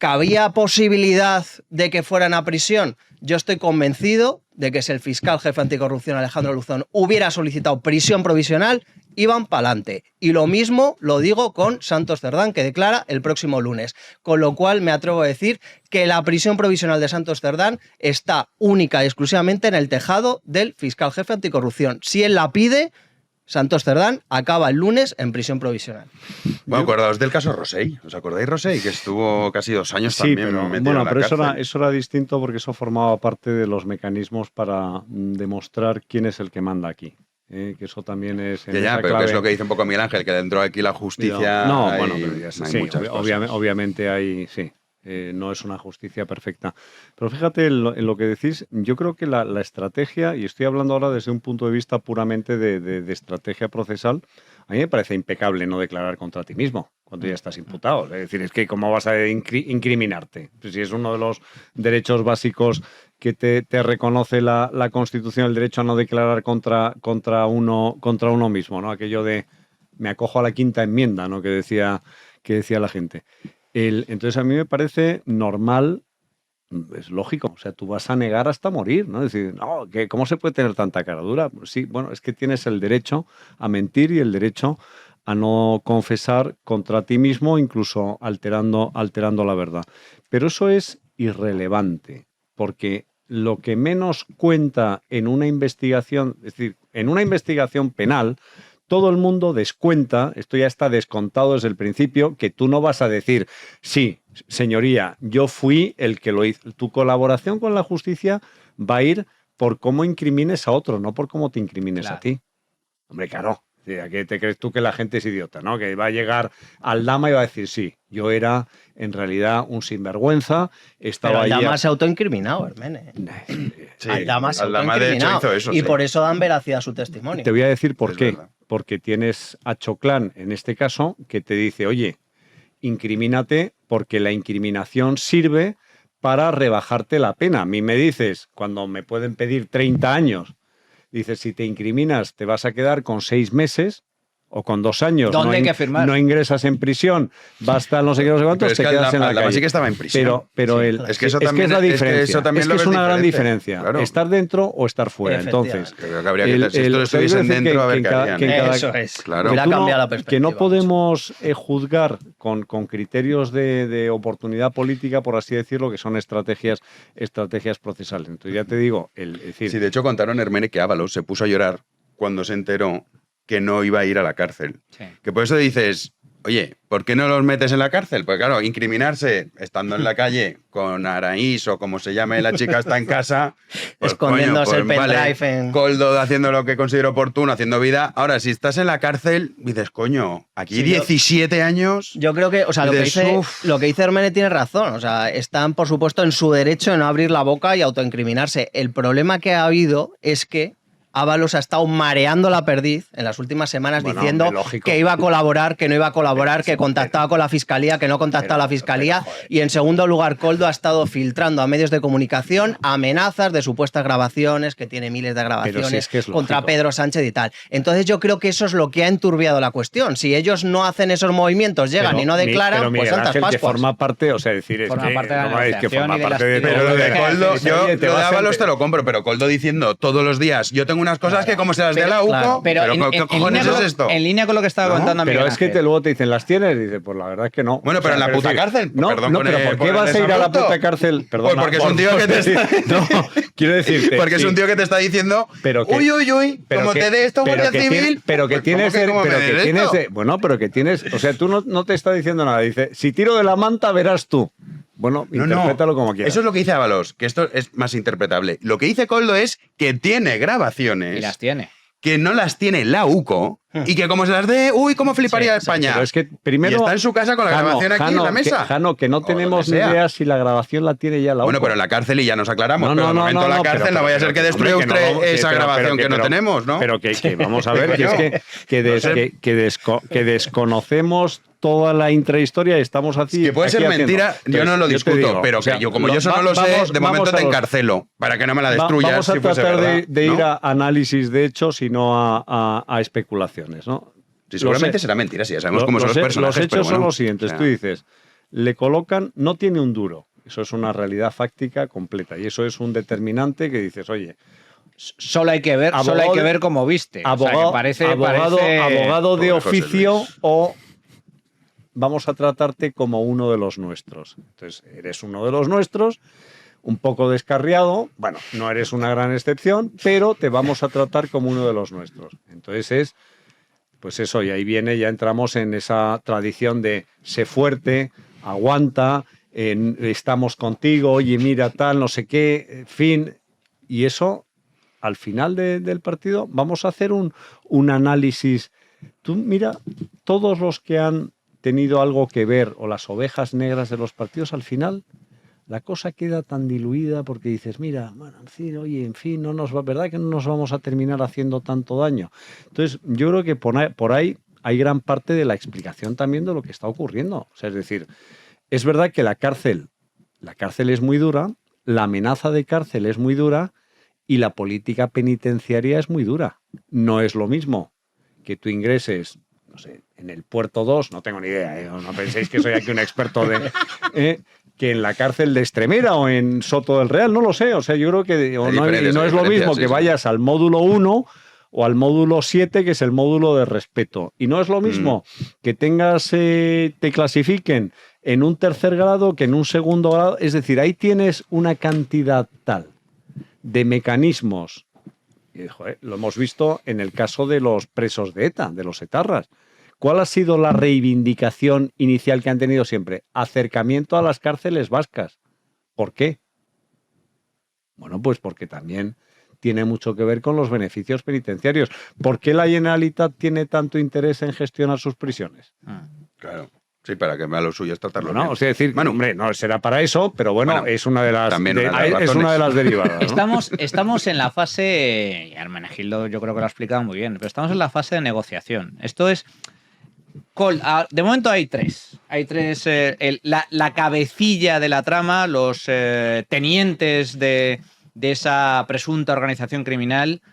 ¿Cabía posibilidad de que fueran a prisión? Yo estoy convencido de que si el fiscal jefe anticorrupción Alejandro Luzón hubiera solicitado prisión provisional, iban para adelante. Y lo mismo lo digo con Santos Cerdán, que declara el próximo lunes. Con lo cual me atrevo a decir que la prisión provisional de Santos Cerdán está única y exclusivamente en el tejado del fiscal jefe anticorrupción. Si él la pide, Santos Cerdán acaba el lunes en prisión provisional. Bueno, acordaos del caso Rosell. ¿Os acordáis, Rosell? Que estuvo casi 2 años sí, también pero, metido bueno, en la pero cárcel. eso era distinto porque eso formaba parte de los mecanismos para demostrar quién es el que manda aquí. Que eso también es... Ya, pero que es lo que dice un poco Miguel Ángel, que dentro de aquí la justicia... No, bueno, pero ya hay sí, muchas cosas. obviamente hay... Sí. No es una justicia perfecta. Pero fíjate en lo que decís, yo creo que la estrategia, y estoy hablando ahora desde un punto de vista puramente de estrategia procesal, a mí me parece impecable no declarar contra ti mismo cuando ya estás imputado. Es decir, es que ¿cómo vas a incriminarte? Pues si es uno de los derechos básicos que te reconoce la Constitución, el derecho a no declarar contra uno mismo, ¿no? Aquello de me acojo a la quinta enmienda, ¿no? que decía la gente. Entonces a mí me parece normal, es lógico, o sea, tú vas a negar hasta morir, ¿no? Es decir, no, ¿cómo se puede tener tanta cara dura? Pues sí, bueno, es que tienes el derecho a mentir y el derecho a no confesar contra ti mismo, incluso alterando la verdad. Pero eso es irrelevante, porque lo que menos cuenta en una investigación, es decir, en una investigación penal, todo el mundo descuenta, esto ya está descontado desde el principio, que tú no vas a decir, sí, señoría, yo fui el que lo hizo. Tu colaboración con la justicia va a ir por cómo incrimines a otro, no por cómo te incrimines a ti. Hombre, claro. ¿A qué te crees tú que la gente es idiota, no? Que va a llegar Aldama y va a decir, sí, yo era en realidad un sinvergüenza, estaba Pero ahí... Aldama se ha autoincriminado, Hermene. Sí, Aldama se ha Aldama, de hecho, autoincriminado. hizo eso, y sí. por eso dan veracidad a su testimonio. Te voy a decir por Es qué. verdad. Porque tienes a Choclán, en este caso, que te dice, oye, incrimínate porque la incriminación sirve para rebajarte la pena. A mí me dices, cuando me pueden pedir 30 años, dices, si te incriminas te vas a quedar con 6 meses o con 2 años. ¿Dónde hay que firmar? No ingresas en prisión, basta no sé qué, no sé cuántos, Pero es te que quedas en la Aldama calle. sí que estaba en prisión. Pero Sí, el, es que eso es también la es que diferencia. eso también es lo que es ves una gran diferente. diferencia. Claro. Estar dentro o estar fuera. Entonces, Creo que habría que si estos estuviesen dentro, a ver qué harían. Eso es. Claro. Hubiera Tú cambiado la perspectiva. que no podemos juzgar con criterios de oportunidad política, por así decirlo, que son estrategias procesales. Entonces ya te digo, es decir, Sí, de hecho contaron, Hermene, que Ábalos se puso a llorar cuando se enteró que no iba a ir a la cárcel. Sí. Que por eso dices, oye, ¿por qué no los metes en la cárcel? Pues claro, incriminarse estando en la calle con Araís o como se llame la chica está en casa, pues, Escondiéndose coño, el pues, pendrive vale, en... Coldo haciendo lo que considero oportuno, haciendo vida. Ahora, si estás en la cárcel, dices, coño, aquí Sí, 17 años... Yo creo que, o sea, lo que dice Hermene tiene razón. O sea, están, por supuesto, en su derecho de no abrir la boca y autoincriminarse. El problema que ha habido es que Ábalos ha estado mareando la perdiz en las últimas semanas diciendo que iba a colaborar, que no iba a colaborar, que contactaba con la fiscalía, que no contactaba a la fiscalía. Y en segundo lugar, Coldo ha estado filtrando a medios de comunicación amenazas de supuestas grabaciones, que tiene miles de grabaciones si es que es contra lógico. Pedro Sánchez y tal. Entonces yo creo que eso es lo que ha enturbiado la cuestión. Si ellos no hacen esos movimientos, llegan y no declaran, pero pues Miguel santas Ángel, que Pascuas. forma parte, o sea, decir, Forma es que, parte de la no es que negociación forma y de parte las- de... Pero lo de Coldo, yo Oye, te lo de vas a- Ábalos te lo compro, pero Coldo diciendo todos los días, yo tengo unas cosas que como se las dé a la UCO, claro. Pero ¿qué cojones es esto? en línea con lo que estaba ¿No? contando Pero Miguel es que Ángel. luego te dicen, ¿las tienes? Y dices, pues la verdad es que no. Bueno, pero en la puta decir, cárcel. No, Perdón no, por pero el- ¿por por qué el vas a ir a la desabrupto? puta cárcel? Perdona, Porque es un tío que te está... No, quiero decirte... Porque es sí. un tío que te está diciendo, Pero que- uy, uy, uy, pero como que- te dé esto pero Guardia que Civil... tiene- pero que pues, tienes... ¿cómo Pero me que des tienes... esto? Bueno, pero que tienes... O sea, tú no te está diciendo nada. Dice, si tiro de la manta, verás tú. Bueno, No, interprétalo como quieras. Eso es lo que dice Ábalos, que esto es más interpretable. Lo que dice Coldo es que tiene grabaciones... Y las tiene. que no las tiene la UCO y que como se las dé, uy, cómo fliparía España. Pero es que primero... Y está en su casa con la grabación aquí en la mesa. Jano, que no O tenemos donde ni sea. idea si la grabación la tiene ya la Bueno, UCO. pero en la cárcel y ya nos aclaramos. No, pero no, de momento no, la no, cárcel pero- no vaya a ser que pero- destruya hombre, que usted no, esa pero- grabación que no pero- tenemos, ¿no? Pero que vamos a ver, que es No sé. que desconocemos toda la intrahistoria y estamos así. Que puede ser aquí mentira, haciendo. yo no lo Entonces, yo te discuto, digo, pero o sea, que yo, como yo eso no lo sé, vamos- de vamos momento a te los- encarcelo para que no me la destruyas. Vamos a si fuese tratar verdad, de ¿no? ir a análisis de hechos y no a especulaciones, ¿no? Sí, seguramente Los he- será mentira, sí, ya sabemos cómo son los personajes. Los hechos pero son bueno, los siguientes. o sea, Tú dices, le colocan, no tiene un duro. Eso es una realidad fáctica completa y eso es un determinante que dices, oye, solo hay que ver cómo viste. Abogado, o sea, que abogado de Pobre José oficio Luis. o vamos a tratarte como uno de los nuestros. Entonces, eres uno de los nuestros, un poco descarriado, bueno, no eres una gran excepción, pero te vamos a tratar como uno de los nuestros. Entonces pues eso, y ahí viene, ya entramos en esa tradición de sé fuerte, aguanta, estamos contigo, oye, mira tal, no sé qué, en fin, y eso, al final del partido, vamos a hacer un análisis. Tú mira, todos los que han tenido algo que ver, o las ovejas negras de los partidos, al final la cosa queda tan diluida porque dices, mira, bueno, oye, en fin, ¿verdad que no nos vamos a terminar haciendo tanto daño? Entonces, yo creo que por ahí hay gran parte de la explicación también de lo que está ocurriendo. O sea, es decir, es verdad que la cárcel es muy dura, la amenaza de cárcel es muy dura y la política penitenciaria es muy dura. No es lo mismo que tú ingreses, no sé, en el Puerto 2, no tengo ni idea, no penséis que soy aquí un experto que en la cárcel de Extremera o en Soto del Real, no lo sé, o sea, yo creo que no es lo mismo que vayas al módulo 1 o al módulo 7, que es el módulo de respeto. Y no es lo mismo que te clasifiquen en un tercer grado que en un segundo grado. Es decir, ahí tienes una cantidad tal de mecanismos. Y, joder, lo hemos visto en el caso de los presos de ETA, de los etarras. ¿Cuál ha sido la reivindicación inicial que han tenido siempre? Acercamiento a las cárceles vascas. ¿Por qué? Bueno, pues porque también tiene mucho que ver con los beneficios penitenciarios. ¿Por qué la Generalitat tiene tanto interés en gestionar sus prisiones? Claro. Sí, para que me lo suyo es tratarlo bien. O sea, decir, hombre, no será para eso, pero bueno, es una de las es una de las derivadas, ¿no? Estamos en la fase, y Hermenegildo yo creo que lo ha explicado muy bien, pero estamos en la fase de negociación. Esto es, de momento hay tres. Hay tres, la cabecilla de la trama, los tenientes de esa presunta organización criminal,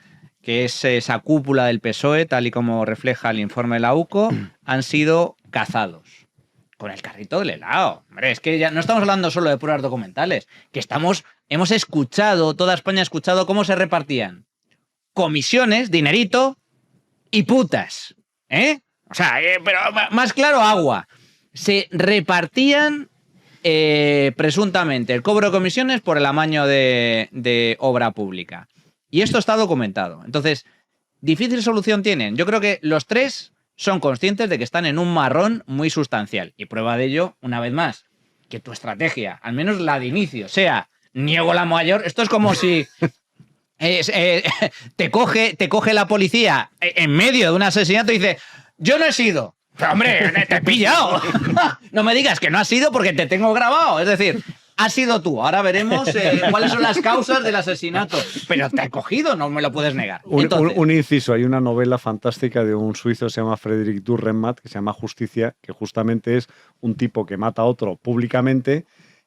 que es esa cúpula del PSOE, tal y como refleja el informe de la UCO, han sido cazados. Con el carrito del helado. Hombre, es que ya no estamos hablando solo de pruebas documentales, que hemos escuchado, toda España ha escuchado cómo se repartían comisiones, dinerito y putas. O sea, pero más claro, agua. Se repartían presuntamente el cobro de comisiones por el amaño de obra pública. Y esto está documentado. Entonces, ¿difícil solución tienen? Yo creo que los tres son conscientes de que están en un marrón muy sustancial. Y prueba de ello, una vez más, que tu estrategia, al menos la de inicio, sea niego la mayor. Esto es como si te coge la policía en medio de un asesinato y dice, yo no he sido. Pero hombre, te he pillado. No me digas que no has sido porque te tengo grabado. Es decir, has sido tú. Ahora veremos cuáles son las causas del asesinato. Pero te he cogido, no me lo puedes negar. Un inciso, hay una novela fantástica de un suizo que se llama Frederick Dürrenmatt, que se llama Justicia, que justamente es un tipo que mata a otro públicamente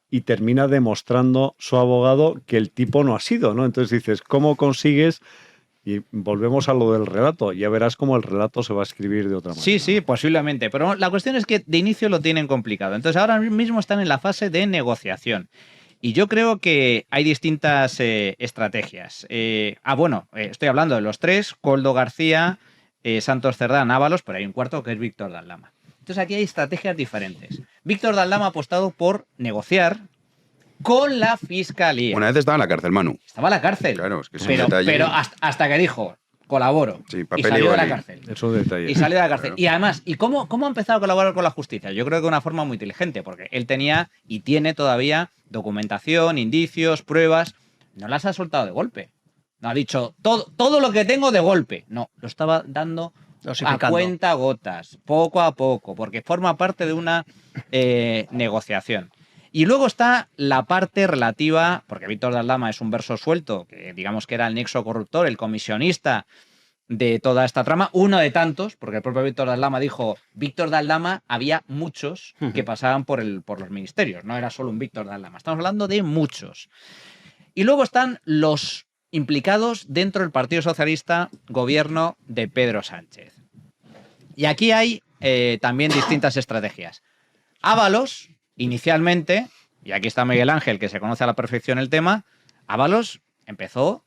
y termina demostrando su abogado que el tipo no ha sido, ¿no? Entonces dices, ¿cómo consigues? Y volvemos a lo del relato. Ya verás cómo el relato se va a escribir de otra manera. Sí, posiblemente. Pero la cuestión es que de inicio lo tienen complicado. Entonces ahora mismo están en la fase de negociación. Y yo creo que hay distintas estrategias. Estoy hablando de los tres, Koldo García, Santos Cerdán, Ábalos, pero hay un cuarto que es Víctor Daldama. Entonces aquí hay estrategias diferentes. Víctor Daldama ha apostado por negociar con la fiscalía. Una vez estaba en la cárcel, Manu. Estaba en la cárcel. Claro, es que es un detalle. Pero hasta que dijo, colaboro. Sí, y salió de la cárcel. Es un detalle. Y salió de la cárcel. Claro. Y además, cómo ha empezado a colaborar con la justicia? Yo creo que de una forma muy inteligente, porque él tenía y tiene todavía documentación, indicios, pruebas. No las ha soltado de golpe. No ha dicho todo lo que tengo de golpe. No, lo estaba dando a cuenta gotas, poco a poco, porque forma parte de una negociación. Y luego está la parte relativa, porque Víctor Daldama es un verso suelto, que digamos que era el nexo corruptor, el comisionista de toda esta trama, uno de tantos, porque el propio Víctor Daldama dijo, Víctor Daldama había muchos que pasaban por los ministerios, no era solo un Víctor Daldama, estamos hablando de muchos. Y luego están los implicados dentro del Partido Socialista, gobierno de Pedro Sánchez. Y aquí hay también distintas estrategias. Ábalos Inicialmente, y aquí está Miguel Ángel, que se conoce a la perfección el tema, Ábalos empezó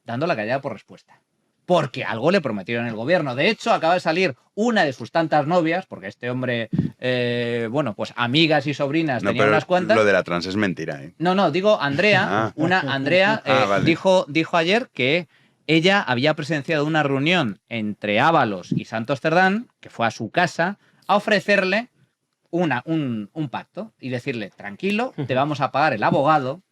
dando la callada por respuesta. Porque algo le prometieron el gobierno. De hecho, acaba de salir una de sus tantas novias, porque este hombre, bueno, pues amigas y sobrinas tenía unas cuantas. Lo de la trans es mentira, ¿eh? No, digo Andrea. Andrea vale. dijo ayer que ella había presenciado una reunión entre Ábalos y Santos Cerdán, que fue a su casa, a ofrecerle un pacto y decirle, tranquilo, te vamos a pagar el abogado,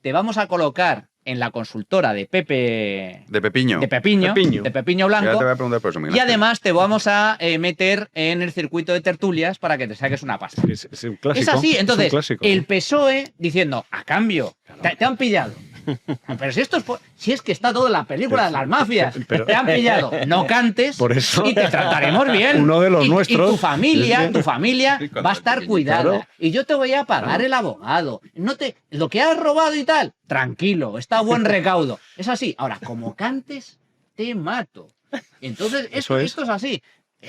te vamos a colocar en la consultora de Pepiño Blanco, Ya te voy a preguntar por eso, Miguel y Ángel. además te vamos a meter en el circuito de tertulias para que te saques una pasta. Es un clásico. Es así, entonces, es un clásico. el PSOE diciendo, a cambio, te han pillado. Pero si es que está todo en la película de las mafias, te han pillado, no cantes Por eso, y te trataremos bien. uno de los nuestros. Y tu familia va a estar cuidada. Claro. Y yo te voy a pagar el abogado. Lo que has robado y tal, tranquilo, está a buen recaudo. Es así. Ahora, como cantes, te mato. Entonces, esto es así.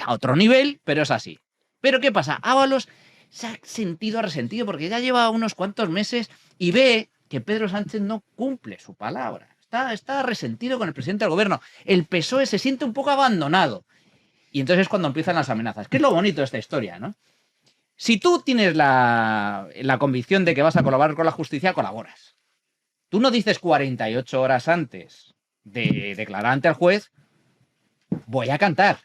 A otro nivel, pero es así. Pero ¿qué pasa? Ábalos se ha sentido resentido porque ya lleva unos cuantos meses y ve que Pedro Sánchez no cumple su palabra. Está resentido con el presidente del gobierno. El PSOE se siente un poco abandonado. Y entonces es cuando empiezan las amenazas. ¿Qué es lo bonito de esta historia, no? Si tú tienes la convicción de que vas a colaborar con la justicia, colaboras. Tú no dices 48 horas antes de declarar ante el juez, voy a cantar.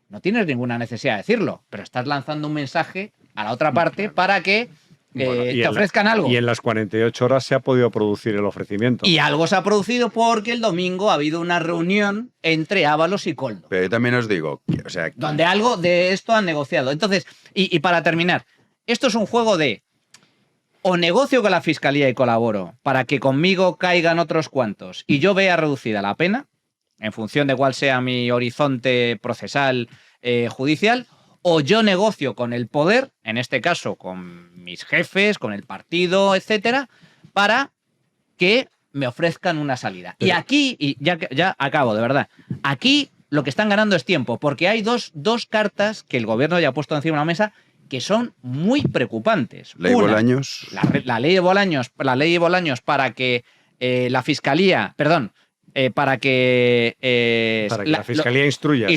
No tienes ninguna necesidad de decirlo, pero estás lanzando un mensaje a la otra parte para que te ofrezcan algo. Y en las 48 horas se ha podido producir el ofrecimiento. Y algo se ha producido porque el domingo ha habido una reunión entre Ábalos y Koldo. Pero yo también os digo, donde algo de esto han negociado. Entonces, y para terminar, esto es un juego de o negocio con la fiscalía y colaboro para que conmigo caigan otros cuantos y yo vea reducida la pena, en función de cuál sea mi horizonte procesal judicial, o yo negocio con el poder, en este caso con mis jefes, con el partido, etcétera, para que me ofrezcan una salida. Y aquí, y ya acabo, de verdad, aquí lo que están ganando es tiempo, porque hay dos cartas que el gobierno ya ha puesto encima de la mesa que son muy preocupantes. Ley Bolaños. La ley de Bolaños para que la fiscalía, para que la fiscalía instruya.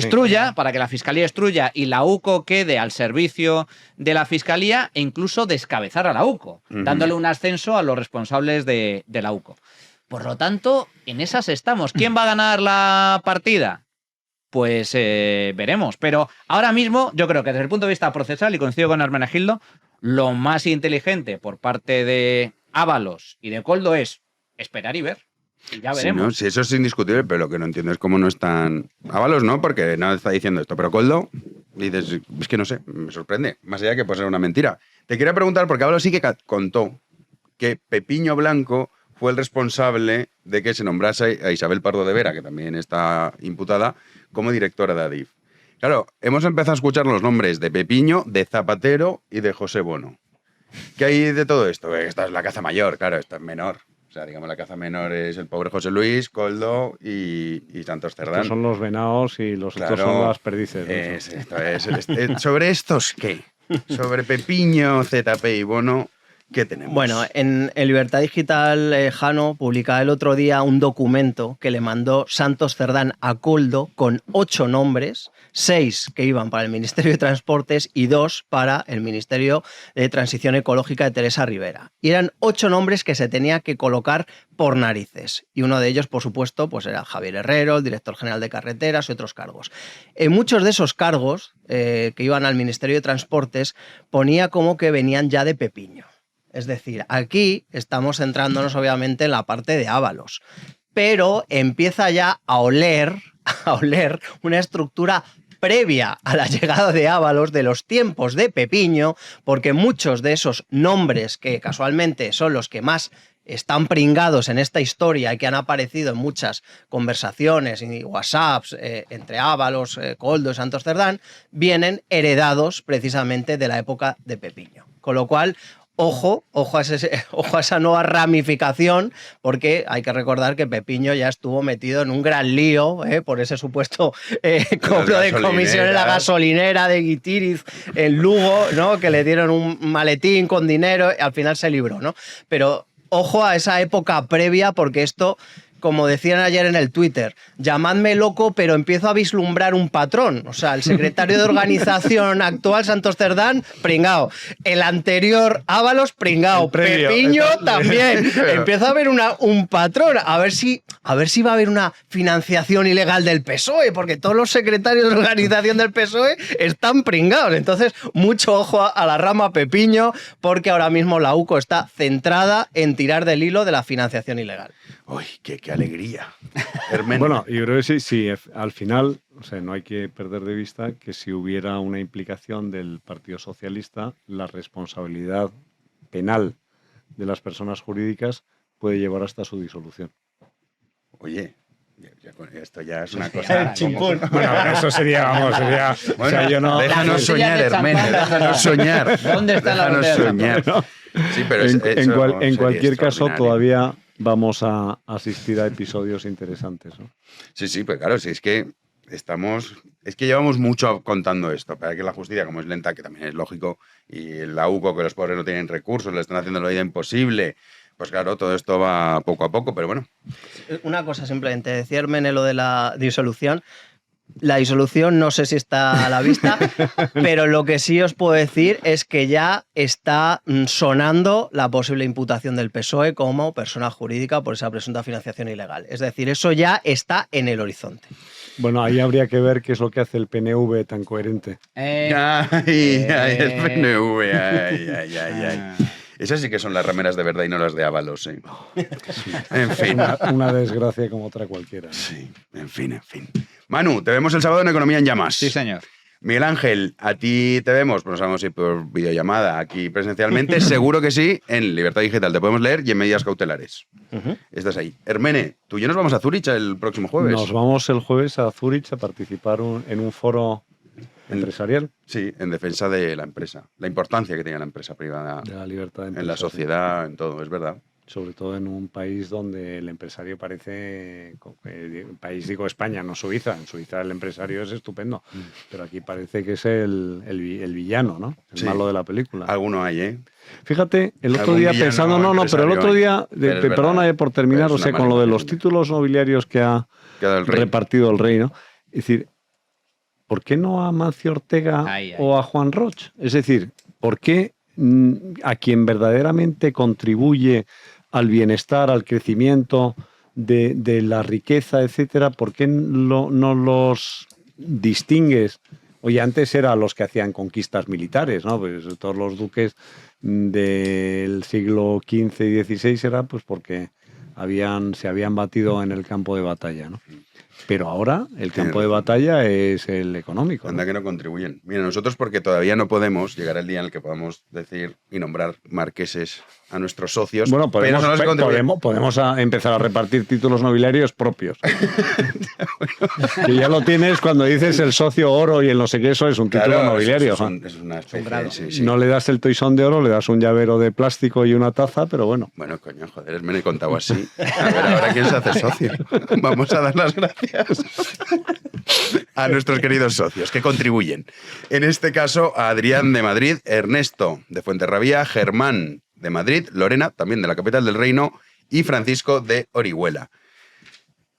Para que la fiscalía instruya y la UCO quede al servicio de la fiscalía e incluso descabezar a la UCO, dándole un ascenso a los responsables de la UCO. Por lo tanto, en esas estamos. ¿Quién va a ganar la partida? Pues veremos. Pero ahora mismo yo creo que desde el punto de vista procesal, y coincido con Hermenegildo, lo más inteligente por parte de Ábalos y de Koldo es esperar y ver. Y ya veremos. Sí, ¿no? Sí, eso es indiscutible, pero lo que no entiendo es cómo no están... Ábalos no, porque no está diciendo esto, pero Koldo, dices, es que no sé, me sorprende, más allá que puede ser una mentira. Te quería preguntar, porque Ábalos sí que contó que Pepiño Blanco fue el responsable de que se nombrase a Isabel Pardo de Vera, que también está imputada, como directora de Adif. Claro, hemos empezado a escuchar los nombres de Pepiño, de Zapatero y de José Bono. ¿Qué hay de todo esto? Esta es la caza mayor, claro, esta es menor. O sea, digamos, la caza menor es el pobre José Luis, Koldo y Santos Cerdán. Estos son los venados y los otros son las perdices. ¿No? ¿Sobre estos qué? Sobre Pepiño, ZP y Bono, ¿qué tenemos? Bueno, en Libertad Digital, Jano publicaba el otro día un documento que le mandó Santos Cerdán a Koldo con 8 nombres, 6 que iban para el Ministerio de Transportes y 2 para el Ministerio de Transición Ecológica de Teresa Rivera. Y eran 8 nombres que se tenía que colocar por narices. Y uno de ellos, por supuesto, pues era Javier Herrero, el director general de Carreteras y otros cargos. En muchos de esos cargos que iban al Ministerio de Transportes ponía como que venían ya de Pepiño. Es decir, aquí estamos centrándonos obviamente en la parte de Ábalos, pero empieza ya a oler una estructura previa a la llegada de Ábalos de los tiempos de Pepiño, porque muchos de esos nombres que casualmente son los que más están pringados en esta historia y que han aparecido en muchas conversaciones y WhatsApps entre Ábalos, Koldo y Santos Cerdán, vienen heredados precisamente de la época de Pepiño. Con lo cual, ojo a esa nueva ramificación, porque hay que recordar que Pepiño ya estuvo metido en un gran lío por ese supuesto cobro de comisión en la gasolinera de Guitiriz en Lugo, ¿no? Que le dieron un maletín con dinero y al final se libró, ¿no? Pero ojo a esa época previa, porque esto, como decían ayer en el Twitter, llamadme loco, pero empiezo a vislumbrar un patrón. O sea, el secretario de organización actual, Santos Cerdán, pringao. El anterior, Ábalos, pringao. Pepiño también. Empiezo a ver un patrón. A ver si va a haber una financiación ilegal del PSOE, porque todos los secretarios de organización del PSOE están pringados. Entonces, mucho ojo a la rama Pepiño, porque ahora mismo la UCO está centrada en tirar del hilo de la financiación ilegal. ¡Uy, qué alegría! Bueno, yo creo que sí, al final, o sea, no hay que perder de vista que si hubiera una implicación del Partido Socialista, la responsabilidad penal de las personas jurídicas puede llevar hasta su disolución. Oye, esto ya es una cosa... Chimpún. Bueno, eso sería, vamos, sería... Bueno, o sea, yo no... Déjanos soñar, Hermene, déjanos soñar. ¿Dónde está la botella? Soñar. Sí, pero en cualquier caso, todavía vamos a asistir a episodios interesantes, ¿no? Sí, pues claro, sí, es que llevamos mucho contando esto, para que la justicia, como es lenta, que también es lógico, y la UCO, que los pobres no tienen recursos, le están haciendo la vida imposible, pues claro, todo esto va poco a poco, pero bueno. Una cosa simplemente, decía Hermene lo de la disolución. La disolución no sé si está a la vista, pero lo que sí os puedo decir es que ya está sonando la posible imputación del PSOE como persona jurídica por esa presunta financiación ilegal. Es decir, eso ya está en el horizonte. Bueno, ahí habría que ver qué es lo que hace el PNV tan coherente. El PNV, ay. Esas sí que son las remeras de verdad y no las de Ábalos, ¿eh? En fin. Una desgracia como otra cualquiera. Sí, en fin. Manu, te vemos el sábado en Economía en Llamas. Sí, señor. Miguel Ángel, a ti te vemos, pues no sabemos si por videollamada, aquí presencialmente, seguro que sí, en Libertad Digital. Te podemos leer y en Medidas Cautelares. Estás ahí. Hermene, tú y yo nos vamos a Zúrich el próximo jueves. Nos vamos el jueves a Zúrich a participar en un foro empresarial. Sí, en defensa de la empresa. La importancia que tiene la empresa privada. De la libertad de empresa, en la sociedad, en todo, es verdad. Sobre todo en un país donde el empresario parece, país digo España, no Suiza. En Suiza el empresario es estupendo, pero aquí parece que es el villano, ¿no? El malo de la película. Alguno hay, ¿eh? Fíjate, el otro día pensando, pero el otro día, perdona por terminar, o sea, con lo de los títulos nobiliarios que ha repartido el rey, ¿no? Es decir, ¿por qué no a Mancio Ortega o a Juan Roch? Es decir, ¿por qué a quien verdaderamente contribuye al bienestar, al crecimiento de la riqueza, etcétera, por qué no los distingues? Oye, antes eran los que hacían conquistas militares, ¿no? Pues todos los duques del siglo XV y XVI eran pues porque se habían batido en el campo de batalla, ¿no? Pero ahora el campo de batalla es el económico, ¿no? Anda que no contribuyen. Mira, nosotros porque todavía no podemos llegar al día en el que podamos decir y nombrar marqueses a nuestros socios. Bueno, podemos empezar a repartir títulos nobiliarios propios. Que ya lo tienes cuando dices el socio oro y el no sé qué, eso es un título nobiliario. Es una especie, sí. No le das el toisón de oro, le das un llavero de plástico y una taza, pero bueno. Bueno, coño, joder, me he contado así. A ver, ahora quién se hace socio. Vamos a dar las gracias a nuestros queridos socios que contribuyen. En este caso, a Adrián de Madrid, Ernesto de Fuenterrabía, Germán de Madrid, Lorena, también de la capital del reino, y Francisco de Orihuela.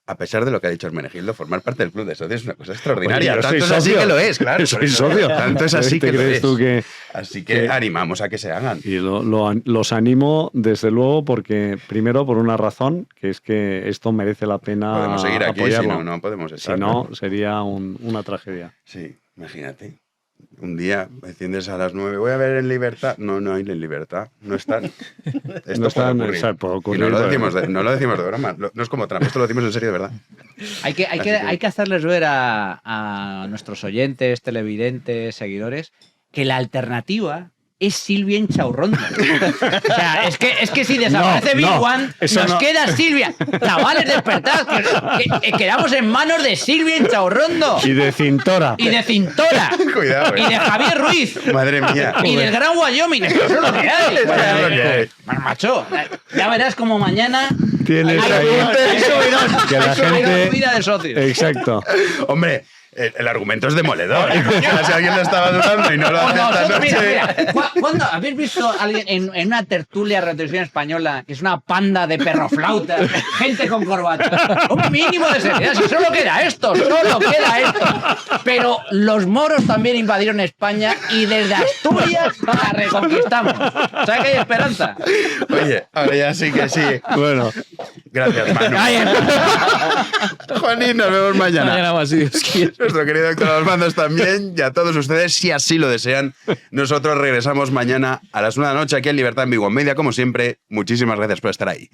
A pesar de lo que ha dicho Hermenegildo, formar parte del club de socios es una cosa extraordinaria. Bueno, tanto es así que lo es, claro. Soy socio. Tanto es así que lo es. Tú que, así que animamos a que se hagan. Y los animo, desde luego, porque primero por una razón, que es que esto merece la pena podemos seguir aquí, apoyarlo. Si no, no podemos estar. Si no, sería una tragedia. Sí, imagínate. Un día enciendes a las 9, voy a ver en Libertad. No hay en Libertad, no están. Esto no están, puede ocurrir. Y no lo decimos de broma, no es como Trump, esto lo decimos en serio de verdad. Hay que hacerles ver a nuestros oyentes, televidentes, seguidores, que la alternativa es Silvia Inchaurrondo. O sea, es que si desaparece Big One, nos queda Silvia. Chavales, despertad, que quedamos en manos de Silvia Inchaurrondo. Y de Cintora. Cuidado, Y de Javier Ruiz. Madre mía. Y del Gran Wyoming. Eso es lo que hay. Es lo que hay. Bueno, macho, ya verás como mañana Tienes hay ahí que la gente... subida de socios. Exacto. Hombre, el argumento es demoledor. O sea, si alguien lo estaba dudando y no lo hace esta noche... Mira, ¿cuándo habéis visto a alguien en una tertulia de televisión española que es una panda de perroflautas, gente con corbata? Un mínimo de seriedad, si solo queda esto. Pero los moros también invadieron España y desde Asturias la reconquistamos. O sea que hay esperanza. Oye, ahora ya sí que sí. Bueno. Gracias, Manu. Juanín, nos vemos mañana. Mañana más, si Dios quiere. Nuestro querido Héctor a los mandos también, y a todos ustedes, si así lo desean. Nosotros regresamos mañana a las 1 de la noche aquí en Libertad en Big One Media, como siempre. Muchísimas gracias por estar ahí.